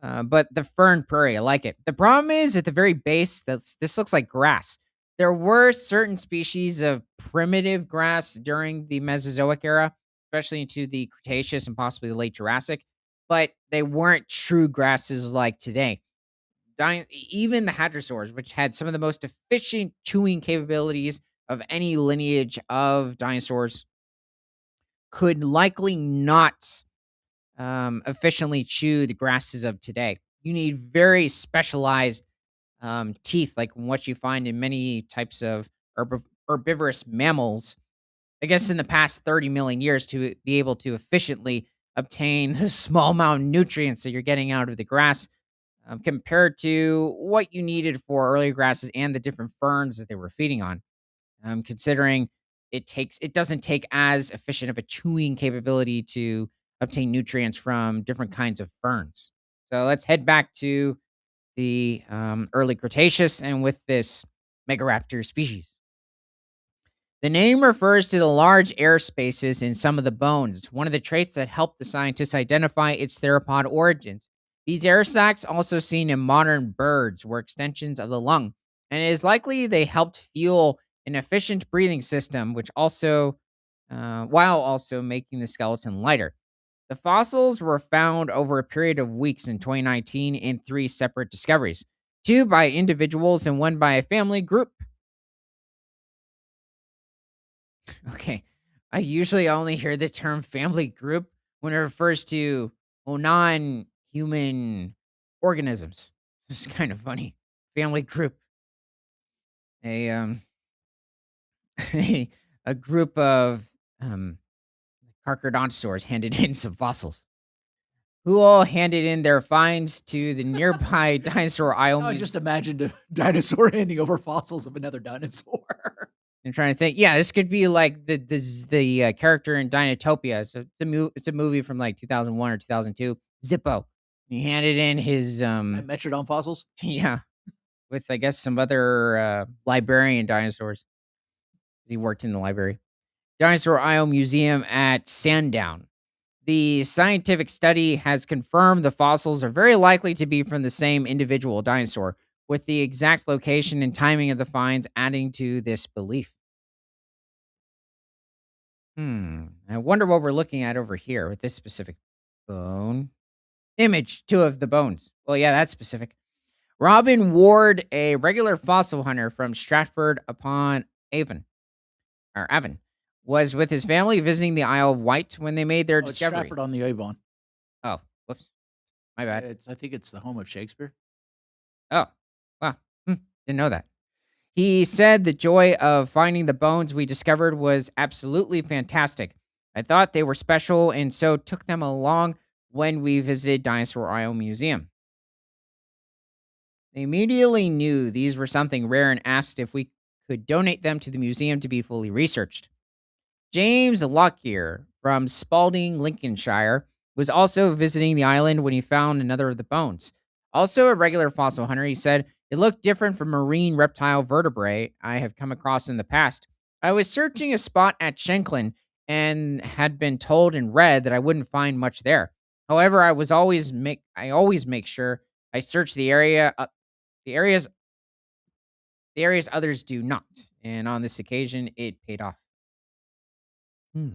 But the fern prairie, I like it. The problem is at the very base, this looks like grass. There were certain species of primitive grass during the Mesozoic era, especially into the Cretaceous and possibly the late Jurassic, but they weren't true grasses like today. Even the hadrosaurs, which had some of the most efficient chewing capabilities of any lineage of dinosaurs, could likely not efficiently chew the grasses of today. You need very specialized teeth, like what you find in many types of herbivorous mammals, I guess, in the past 30 million years to be able to efficiently obtain the small amount of nutrients that you're getting out of the grass, compared to what you needed for earlier grasses and the different ferns that they were feeding on. Considering it doesn't take as efficient of a chewing capability to obtain nutrients from different kinds of ferns. So let's head back to the early Cretaceous and with this Megaraptor species. The name refers to the large air spaces in some of the bones, one of the traits that helped the scientists identify its theropod origins. These air sacs, also seen in modern birds, were extensions of the lung, and it is likely they helped fuel an efficient breathing system, while also making the skeleton lighter. The fossils were found over a period of weeks in 2019 in three separate discoveries, two by individuals and one by a family group. Okay. I usually only hear the term family group when it refers to, well, non-human organisms. This is kind of funny. Family group. A a, a group of um carcharodontosaurs handed in some fossils. Who all handed in their finds to the nearby dinosaur Isle I Museum. just imagined a dinosaur handing over fossils of another dinosaur. I'm trying to think. Yeah, this could be like the character in Dinotopia. So it's a movie from like 2001 or 2002. Zippo. He handed in his Metrodon fossils? yeah, with I guess some other librarian dinosaurs. He worked in the library. Dinosaur Isle Museum at Sandown. The scientific study has confirmed the fossils are very likely to be from the same individual dinosaur, with the exact location and timing of the finds adding to this belief. I wonder what we're looking at over here with this specific bone. Image, two of the bones. Well, yeah, that's specific. Robin Ward, a regular fossil hunter from Stratford upon Avon, was with his family visiting the Isle of Wight when they made their Oh, it's discovery. Stratford on the Avon. Oh, whoops, my bad. I think it's the home of Shakespeare. Oh, wow, didn't know that. He said the joy of finding the bones we discovered was absolutely fantastic. I thought they were special and so took them along when we visited Dinosaur Isle Museum. They immediately knew these were something rare and asked if we could donate them to the museum to be fully researched. James Lockyer from Spalding, Lincolnshire, was also visiting the island when he found another of the bones. Also, a regular fossil hunter, he said it looked different from marine reptile vertebrae I have come across in the past. I was searching a spot at Shanklin and had been told and read that I wouldn't find much there. However, I always make sure I search the areas the areas others do not. And on this occasion, it paid off. Hmm.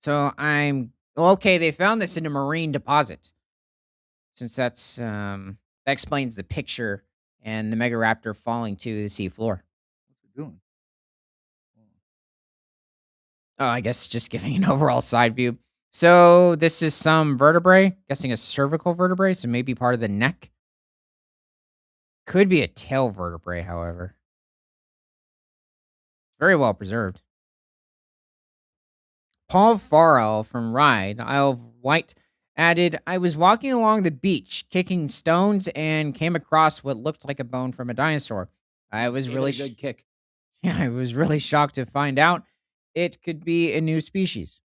So I'm okay. They found this in a marine deposit, since that explains the picture and the Megaraptor falling to the seafloor. What's it doing? Oh, I guess just giving an overall side view. So this is some vertebrae, guessing a cervical vertebrae, so maybe part of the neck. Could be a tail vertebrae, however. Very well preserved. Paul Farrell from Ryde, Isle of Wight, added, I was walking along the beach, kicking stones, and came across what looked like a bone from a dinosaur. I was Gave it really, a good kick. yeah, I was really shocked to find out it could be a new species.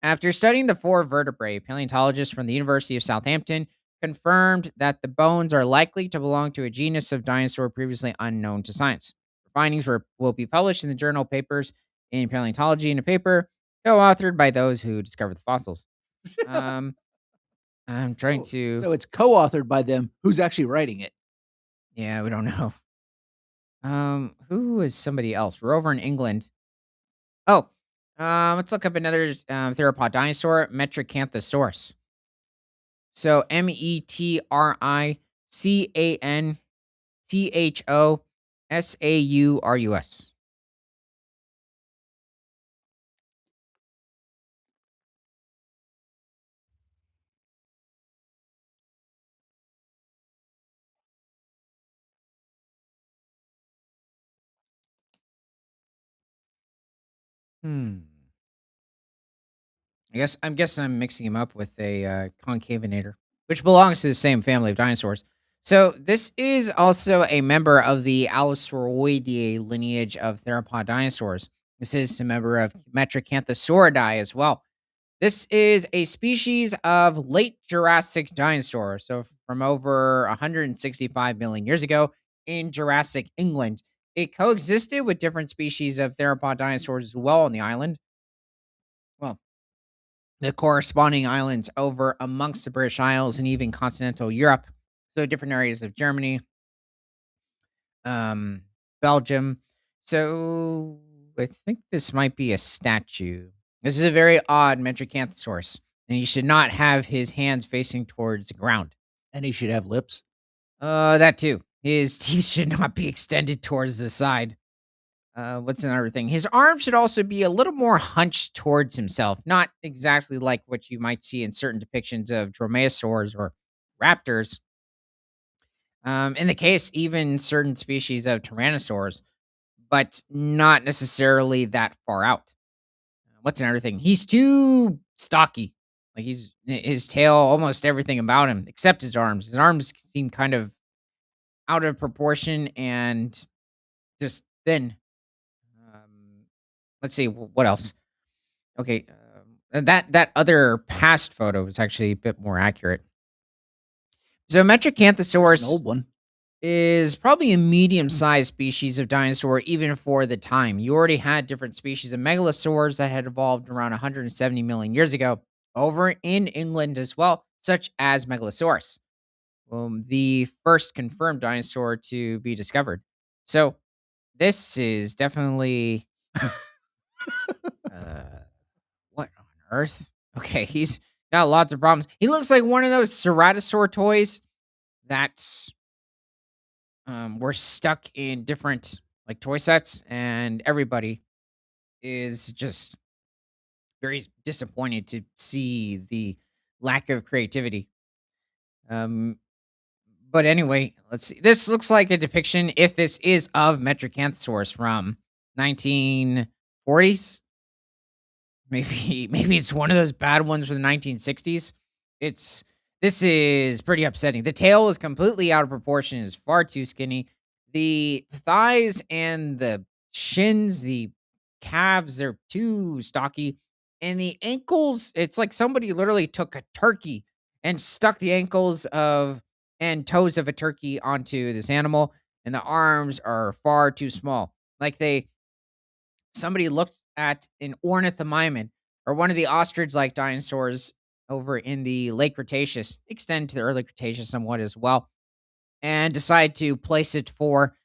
After studying the four vertebrae, paleontologists from the University of Southampton confirmed that the bones are likely to belong to a genus of dinosaur previously unknown to science. The findings will be published in the journal Papers in Paleontology in a paper co-authored by those who discovered the fossils. Um, I'm trying Oh, to. so it's co-authored by them. Who's actually writing it? Yeah, we don't know. Who is somebody else? We're over in England. Oh, let's look up another theropod dinosaur, Metricanthosaurus. So Metricanthosaurus. Hmm. I'm mixing him up with a concavinator, which belongs to the same family of dinosaurs. So this is also a member of the Allosauridae lineage of theropod dinosaurs. This is a member of Metriacanthosauridae as well. This is a species of late Jurassic dinosaur, so from over 165 million years ago in Jurassic England. It coexisted with different species of theropod dinosaurs as well on the island. Well, the corresponding islands over amongst the British Isles and even continental Europe. So different areas of Germany, um, Belgium. So I think this might be a statue. This is a very odd Metricanthosaurus, and he should not have his hands facing towards the ground. And he should have lips. That too. His teeth should not be extended towards the side. What's another thing? His arm should also be a little more hunched towards himself, not exactly like what you might see in certain depictions of dromaeosaurs or raptors. In the case, even certain species of tyrannosaurs, but not necessarily that far out. What's another thing? He's too stocky. Like his tail, almost everything about him, except his arms. His arms seem kind of out of proportion and just thin. Um, let's see what else. Okay, that other past photo is actually a bit more accurate. So That's an Metracanthosaurus old one. is probably a medium-sized species of dinosaur even for the time. You already had different species of megalosaurs that had evolved around 170 million years ago over in England as well, such as Megalosaurus, the first confirmed dinosaur to be discovered. So this is definitely uh, what on earth? Okay, he's got lots of problems. He looks like one of those Ceratosaur toys that's were stuck in different like toy sets, and everybody is just very disappointed to see the lack of creativity. Um, but anyway, let's see. This looks like a depiction, if this is of Metricanthosaurus from 1940s. Maybe it's one of those bad ones from the 1960s. It's this is pretty upsetting. The tail is completely out of proportion, it's far too skinny. The thighs and the shins, the calves, they're too stocky. And the ankles, it's like somebody literally took a turkey and stuck the ankles of and toes of a turkey onto this animal, and the arms are far too small. Like somebody looked at an ornithomimid or one of the ostrich-like dinosaurs over in the late Cretaceous, extend to the early Cretaceous somewhat as well, and decide to place it for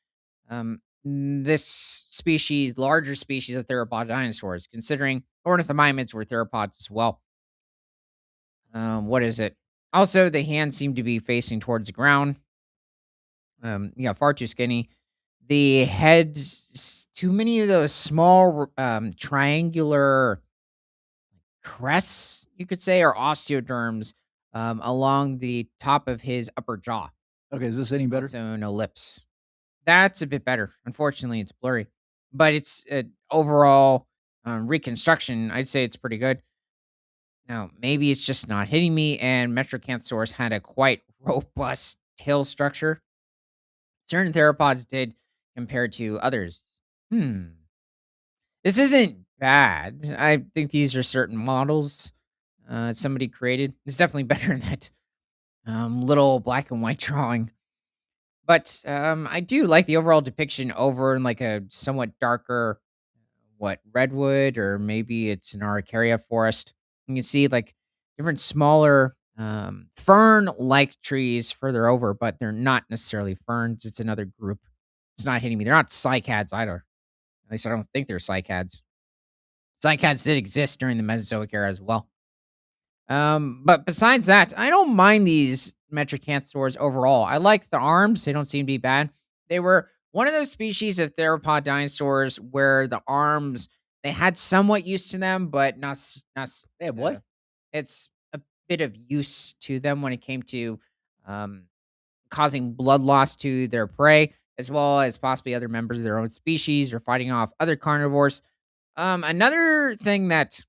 this species, larger species of theropod dinosaurs, considering ornithomimids were theropods as well. What is it? Also, the hands seem to be facing towards the ground. Yeah, far too skinny. The heads, too many of those small, triangular crests, you could say, or osteoderms along the top of his upper jaw. Okay, is this any better? Also, no lips. That's a bit better. Unfortunately, it's blurry, but it's overall reconstruction. I'd say it's pretty good. Now, maybe it's just not hitting me, and Metrocanthosaurus had a quite robust tail structure. Certain theropods did compared to others. Hmm. This isn't bad. I think these are certain models somebody created. It's definitely better than that little black and white drawing. But I do like the overall depiction over in like a somewhat darker, what, redwood, or maybe it's an Araucaria forest. You can see like different smaller fern-like trees further over, but they're not necessarily ferns. It's another group. It's not hitting me. They're not cycads either. At least I don't think they're cycads. Cycads did exist during the Mesozoic era as well. But besides that, I don't mind these Metricanthosaurs overall. I like the arms, they don't seem to be bad. They were one of those species of theropod dinosaurs where the arms they had somewhat use to them, but They have what? it's a bit of use to them when it came to um causing blood loss to their prey, as well as possibly other members of their own species or fighting off other carnivores. Another thing that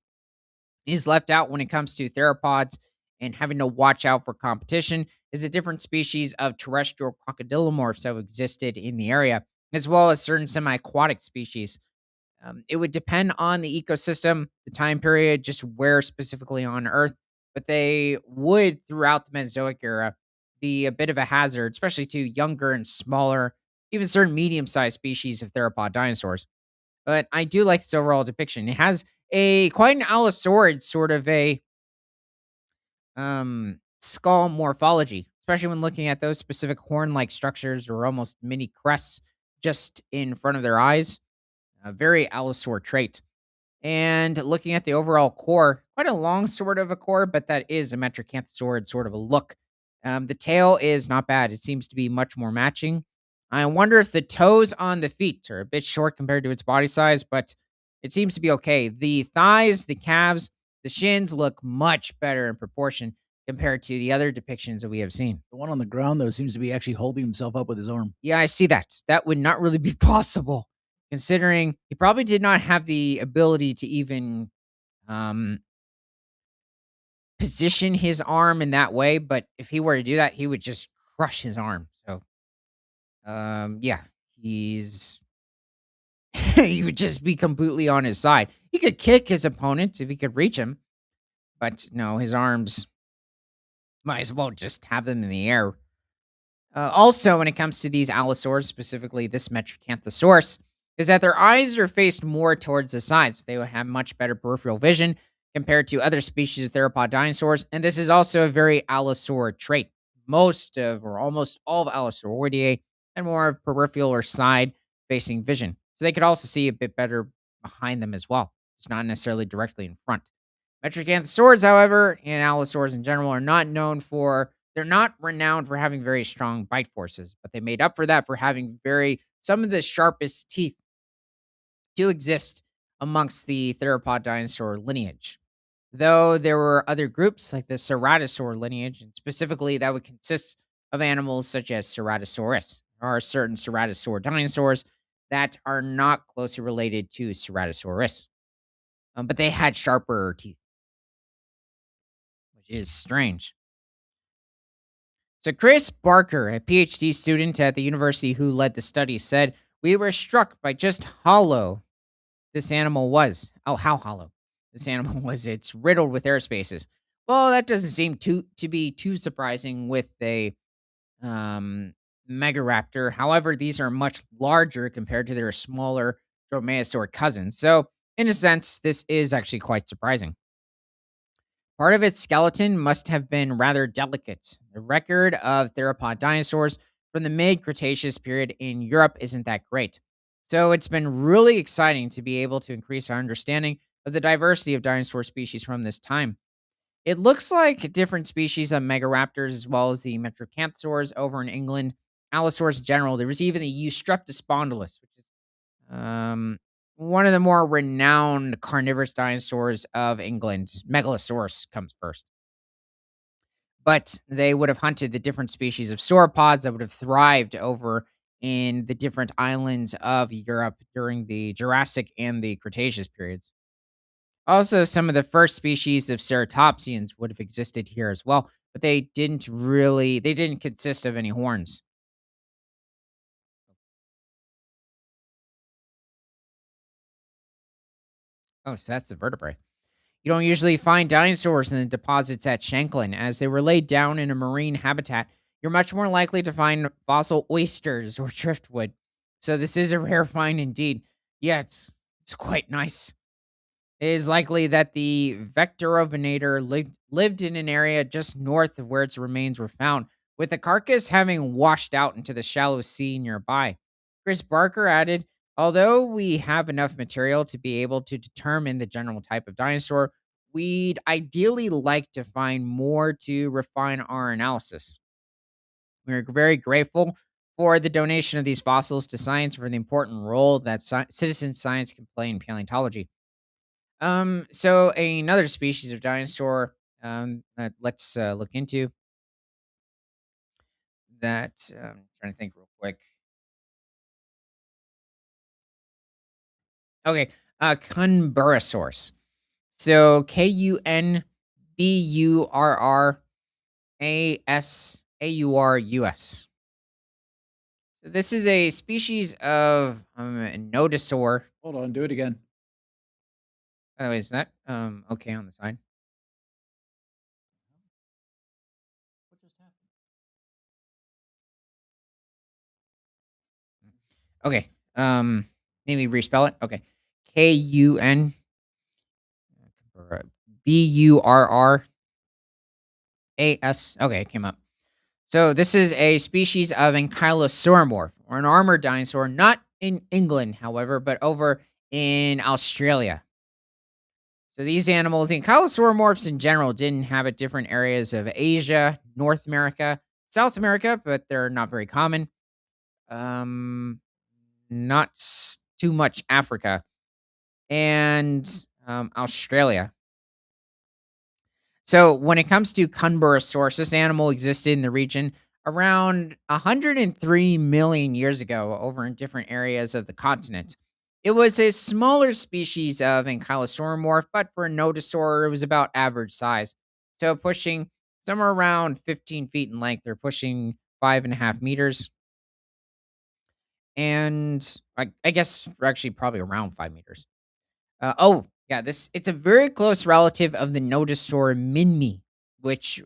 is left out when it comes to theropods and having to watch out for competition is the different species of terrestrial crocodilomorphs that have existed in the area, as well as certain semi aquatic species. It would depend on the ecosystem, the time period, just where specifically on Earth, but they would, throughout the Mesozoic era, be a bit of a hazard, especially to younger and smaller, even certain medium sized species of theropod dinosaurs. But I do like this overall depiction. It has a quite an Allosaurid sort of a skull morphology, especially when looking at those specific horn-like structures or almost mini crests just in front of their eyes. A very Allosaur trait. And looking at the overall core, quite a long sort of a core, but that is a Metricanthosaurid sort of a look. The tail is not bad. It seems to be much more matching. I wonder if the toes on the feet are a bit short compared to its body size, but it seems to be okay. The thighs, the calves, the shins look much better in proportion compared to the other depictions that we have seen. The one on the ground, though, seems to be actually holding himself up with his arm. Yeah, I see that. That would not really be possible, considering he probably did not have the ability to even um, position his arm in that way. But if he were to do that, he would just crush his arm. So, yeah, he's he would just be completely on his side. He could kick his opponent if he could reach him, but no, his arms might as well just have them in the air. Also, when it comes to these allosaurs, specifically this Metracanthosaurus, is that their eyes are faced more towards the sides. They would have much better peripheral vision compared to other species of theropod dinosaurs, and this is also a very allosaur trait. Most of, or almost all of Allosauridae had more of peripheral or side facing vision. So they could also see a bit better behind them as well. It's not necessarily directly in front. Metracanthosaurs, however, and allosaurs in general are not known for they're not renowned for having very strong bite forces, but they made up for that for having very some of the sharpest teeth to exist amongst the theropod dinosaur lineage. Though there were other groups like the Ceratosaur lineage, and specifically that would consist of animals such as Ceratosaurus. There are certain Ceratosaur dinosaurs that are not closely related to Ceratosaurus, but they had sharper teeth, which is strange. So, Chris Barker, a PhD student at the university who led the study, said, "We were struck by just hollow this animal was. Oh, how hollow this animal was. It's riddled with air spaces." Well, that doesn't seem to be too surprising with a um, Megaraptor. However, these are much larger compared to their smaller Dromaeosaur cousins. So, in a sense, this is actually quite surprising. Part of its skeleton must have been rather delicate. The record of theropod dinosaurs from the mid Cretaceous period in Europe isn't that great. So it's been really exciting to be able to increase our understanding of the diversity of dinosaur species from this time. It looks like different species of megaraptors, as well as the metrocanthosaurs over in England, allosaurs in general. There was even the Eustructospondylus, which is um, one of the more renowned carnivorous dinosaurs of England. Megalosaurus comes first. But they would have hunted the different species of sauropods that would have thrived over in the different islands of Europe during the Jurassic and the Cretaceous periods. Also, some of the first species of ceratopsians would have existed here as well, but they didn't consist of any horns. Oh, so that's the vertebrae. You don't usually find dinosaurs in the deposits at Shanklin, as they were laid down in a marine habitat. You're much more likely to find fossil oysters or driftwood. So this is a rare find indeed. Yeah, it's quite nice. It is likely that the Vectorovinator lived in an area just north of where its remains were found, with the carcass having washed out into the shallow sea nearby. Chris Barker added, "Although we have enough material to be able to determine the general type of dinosaur, we'd ideally like to find more to refine our analysis. We're very grateful for the donation of these fossils to science for the important role that citizen science can play in paleontology." So another species of dinosaur that let's look into that. Trying to think real quick. Okay, Kunburrasaurus. So Kunburrasaurus. So this is a species of nodosaur. Hold on, do it again. By the way, is that okay on the side? What just happened? Okay. Maybe respell it. Okay. Kunburrasaurus. Okay, it came up. So this is a species of ankylosaurimorph, or an armored dinosaur, not in England, however, but over in Australia. So these animals, the ankylosauromorphs in general, did inhabit different areas of Asia, North America, South America, but they're not very common. Um, not too much Africa and Australia. So when it comes to Kunburrasaurus, this animal existed in the region around 103 million years ago over in different areas of the continent. It was a smaller species of ankylosauromorph, but for a nodosaur, it was about average size. So pushing somewhere around 15 feet in length, or pushing 5.5 meters. And I guess actually probably around 5 meters. Yeah, this it's a very close relative of the nodosaur minmi, which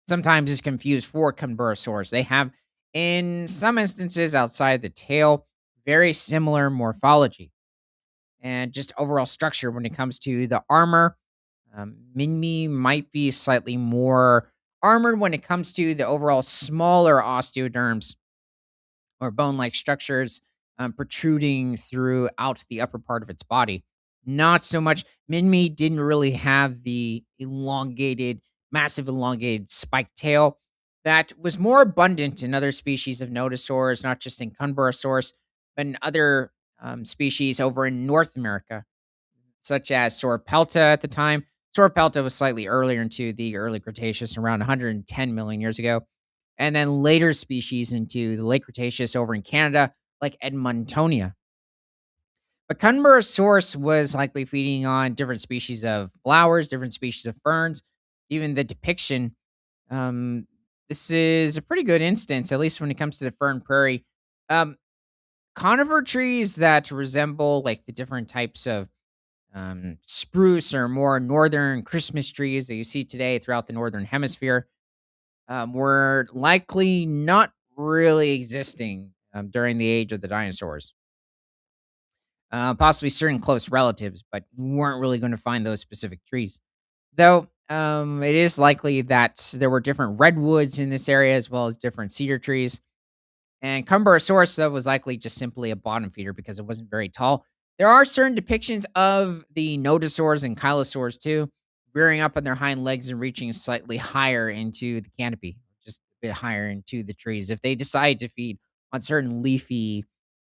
sometimes is confused for Conversaurs. They have, in some instances, outside the tail, very similar morphology and just overall structure when it comes to the armor. Minmi might be slightly more armored when it comes to the overall smaller osteoderms or bone-like structures, protruding throughout the upper part of its body. Not so much. Minmi didn't really have the massive elongated spiked tail that was more abundant in other species of nodosaurs, not just in Cunborosaurus, but in other species over in North America, such as Sauropelta at the time. Sauropelta was slightly earlier into the early Cretaceous, around 110 million years ago, and then later species into the late Cretaceous over in Canada, like Edmontonia. But Cunborosaurus was likely feeding on different species of flowers, different species of ferns. Even the depiction, um, this is a pretty good instance, at least when it comes to the fern prairie. Um, Conifer trees that resemble like the different types of spruce or more northern Christmas trees that you see today throughout the northern hemisphere were likely not really existing during the age of the dinosaurs. Possibly certain close relatives, but you weren't really going to find those specific trees. Though it is likely that there were different redwoods in this area as well as different cedar trees. And Cumberosaurus, though, was likely just simply a bottom feeder because it wasn't very tall. There are certain depictions of the nodosaurs and chylosaurs too, rearing up on their hind legs and reaching slightly higher into the canopy, just a bit higher into the trees if they decide to feed on certain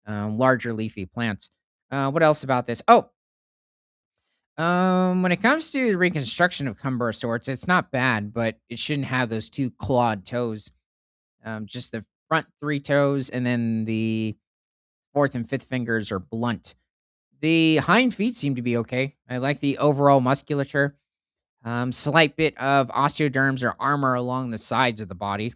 larger leafy plants. What else about this? When it comes to the reconstruction of Cumberosaurus, it's not bad, but it shouldn't have those two clawed toes. Just the front three toes, and then the fourth and fifth fingers are blunt. The hind feet seem to be okay. I like the overall musculature. Slight bit of osteoderms or armor along the sides of the body.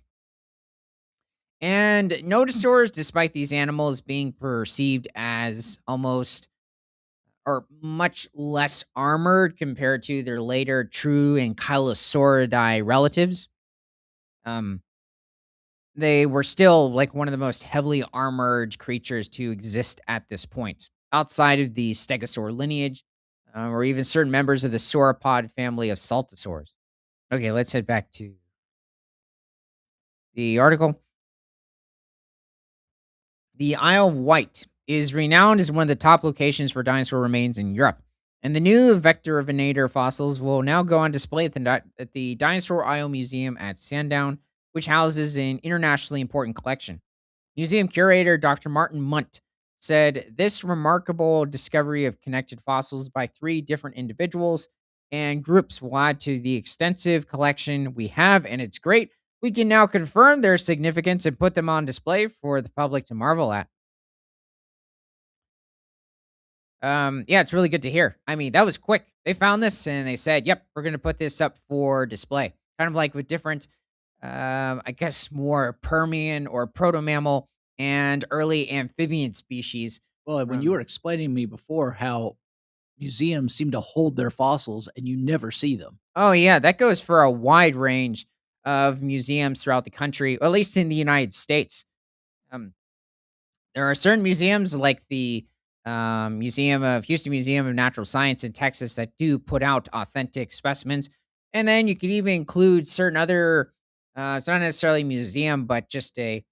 And nodosaurs, despite these animals being perceived as almost or much less armored compared to their later true ankylosauridae relatives, um, they were still like one of the most heavily armored creatures to exist at this point, outside of the stegosaur lineage, or even certain members of the sauropod family of saltosaurs. Okay, let's head back to the article. The Isle of Wight is renowned as one of the top locations for dinosaur remains in Europe, and the new vector fossils will now go on display at the Dinosaur Isle Museum at Sandown, which houses an internationally important collection. Museum curator Dr. Martin Munt said this remarkable discovery of connected fossils by three different individuals and groups will add to the extensive collection we have, and it's great. We can now confirm their significance and put them on display for the public to marvel at. Yeah, it's really good to hear. I mean, that was quick. They found this and they said, "Yep, we're gonna put this up for display." Kind of like with different, I guess, more Permian or proto mammal and early amphibian species. Well, when you Um, were explaining to me before how museums seem to hold their fossils and you never see them. oh yeah, that goes for a wide range of museums throughout the country, or at least in the United States. Um, There are certain museums like the Houston Museum of Natural Science in Texas that do put out authentic specimens. And then you could even include certain other, it's not necessarily a museum, but just a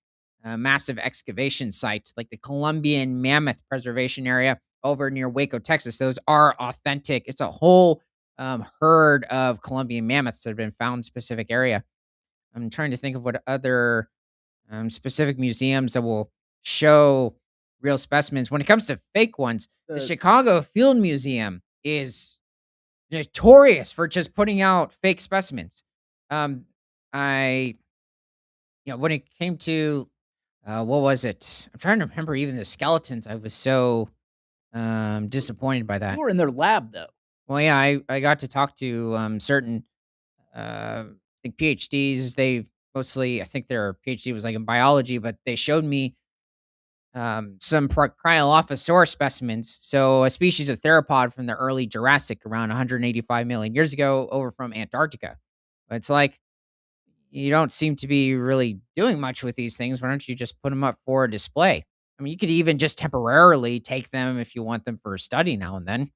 massive excavation site like the Columbian Mammoth Preservation Area over near Waco, Texas. Those are authentic. It's a whole herd of Columbian mammoths that have been found in a specific area. I'm trying to think of what other specific museums that will show real specimens. When it comes to fake ones, the Uh, Chicago Field Museum is notorious for just putting out fake specimens. Um, I, when it came to what was it? I'm trying to remember even the skeletons. I was so disappointed by you that. were in their lab though. Well, yeah, I got to talk to certain I think PhDs. They mostly, I think their PhD was like in biology, but they showed me some Cryolophosaurus specimens. So, a species of theropod from the early Jurassic around 185 million years ago over from Antarctica. But it's like, you don't seem to be really doing much with these things. Why don't you just put them up for a display? I mean, you could even just temporarily take them if you want them for a study now and then.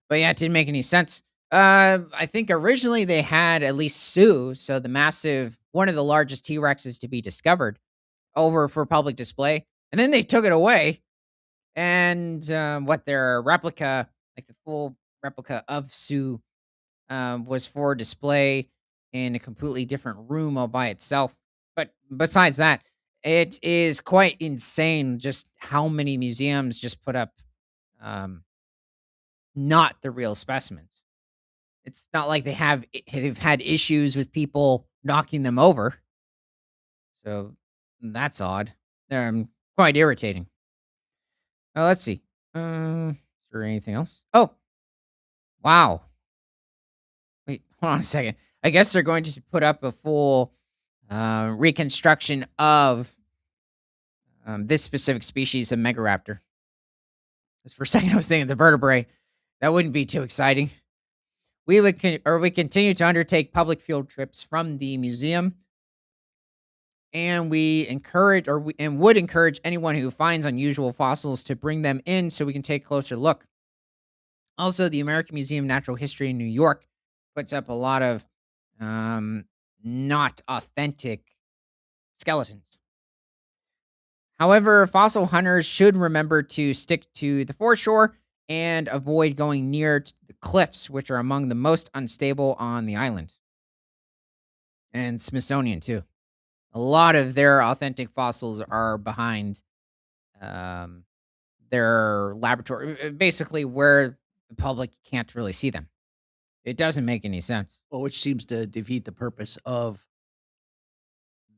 But yeah, it didn't make any sense. I think originally they had at least Sue, so the massive, one of the largest T Rexes to be discovered, over for public display. And then they took it away. And what their replica, like the full replica of Sue, was for display in a completely different room all by itself. But besides that, it is quite insane just how many museums just put up um, not the real specimens. It's not like they've had issues with people knocking them over, so that's odd. Quite irritating. Let's see. Is there anything else? Oh, wow. Wait, hold on a second. I guess they're going to put up a full reconstruction of this specific species of Megaraptor. 'Cause for a second, I was thinking the vertebrae. That wouldn't be too exciting. We continue to undertake public field trips from the museum, and we encourage and would encourage anyone who finds unusual fossils to bring them in so we can take a closer look. Also, the American Museum of Natural History in New York puts up a lot of um, not authentic skeletons. However, fossil hunters should remember to stick to the foreshore and avoid going near to the cliffs, which are among the most unstable on the island. And Smithsonian, too. A lot of their authentic fossils are behind um, their laboratory, basically where the public can't really see them. It doesn't make any sense. Well, which seems to defeat the purpose of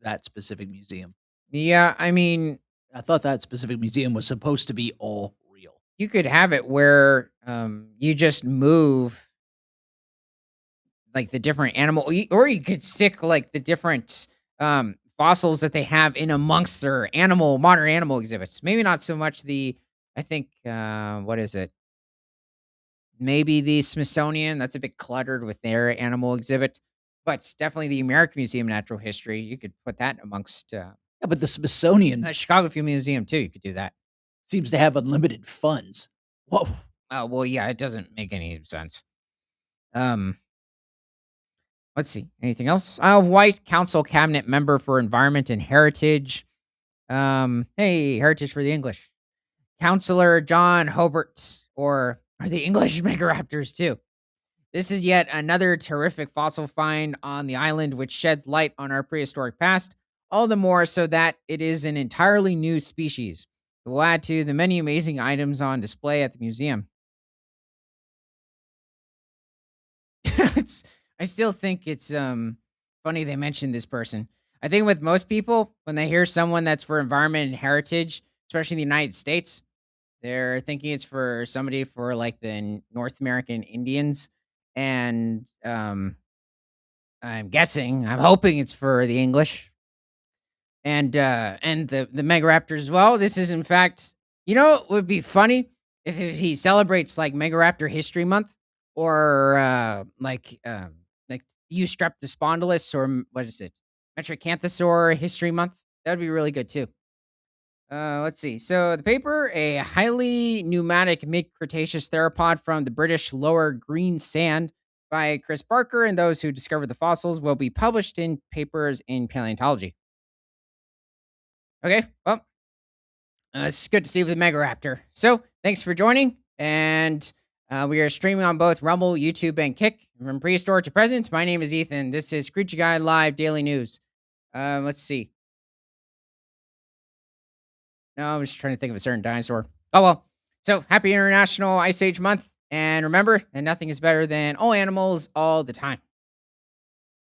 that specific museum. Yeah, I mean, I thought that specific museum was supposed to be all real. you could have it where you just move like the different or you could stick like the different fossils that they have in amongst their modern animal exhibits. Maybe not so much I think what is it? Maybe the Smithsonian, that's a bit cluttered with their animal exhibit, but definitely the American Museum of Natural History, you could put that amongst, Yeah, but the Smithsonian Chicago Field Museum too, you could do that. seems to have unlimited funds. Whoa. Oh, well, yeah, it doesn't make any sense. Um, let's see, anything else? White Council Cabinet Member for Environment and Heritage. Hey, Heritage for the English. Counselor John Hobart, or are the English Megaraptors too? This is yet another terrific fossil find on the island, which sheds light on our prehistoric past, all the more so that it is an entirely new species. It will add to the many amazing items on display at the museum. it's, I still think it's funny they mentioned this person. I think with most people, when they hear someone that's for environment and heritage, especially in the United States, They're thinking it's for somebody for like the North American Indians, and I'm guessing, I'm hoping it's for the English and the Megaraptors as well. This is in fact, it would be funny if he celebrates like Megaraptor History Month or like Eustreptospondylus or what is it, Metracanthosaur History Month. That'd be really good too. Let's see. So the paper, a highly pneumatic mid-Cretaceous theropod from the British Lower Green Sand by Chris Barker and those who discovered the fossils will be published in papers in paleontology. Okay, well, it's good to see you with the Megaraptor. So thanks for joining, and we are streaming on both Rumble, YouTube, and Kick. From prehistoric to present, my name is Ethan. This is Creature Guy Live Daily News. Let's see. No, I was just trying to think of a certain dinosaur. Oh well. So happy International Ice Age Month, and remember that nothing is better than all animals all the time.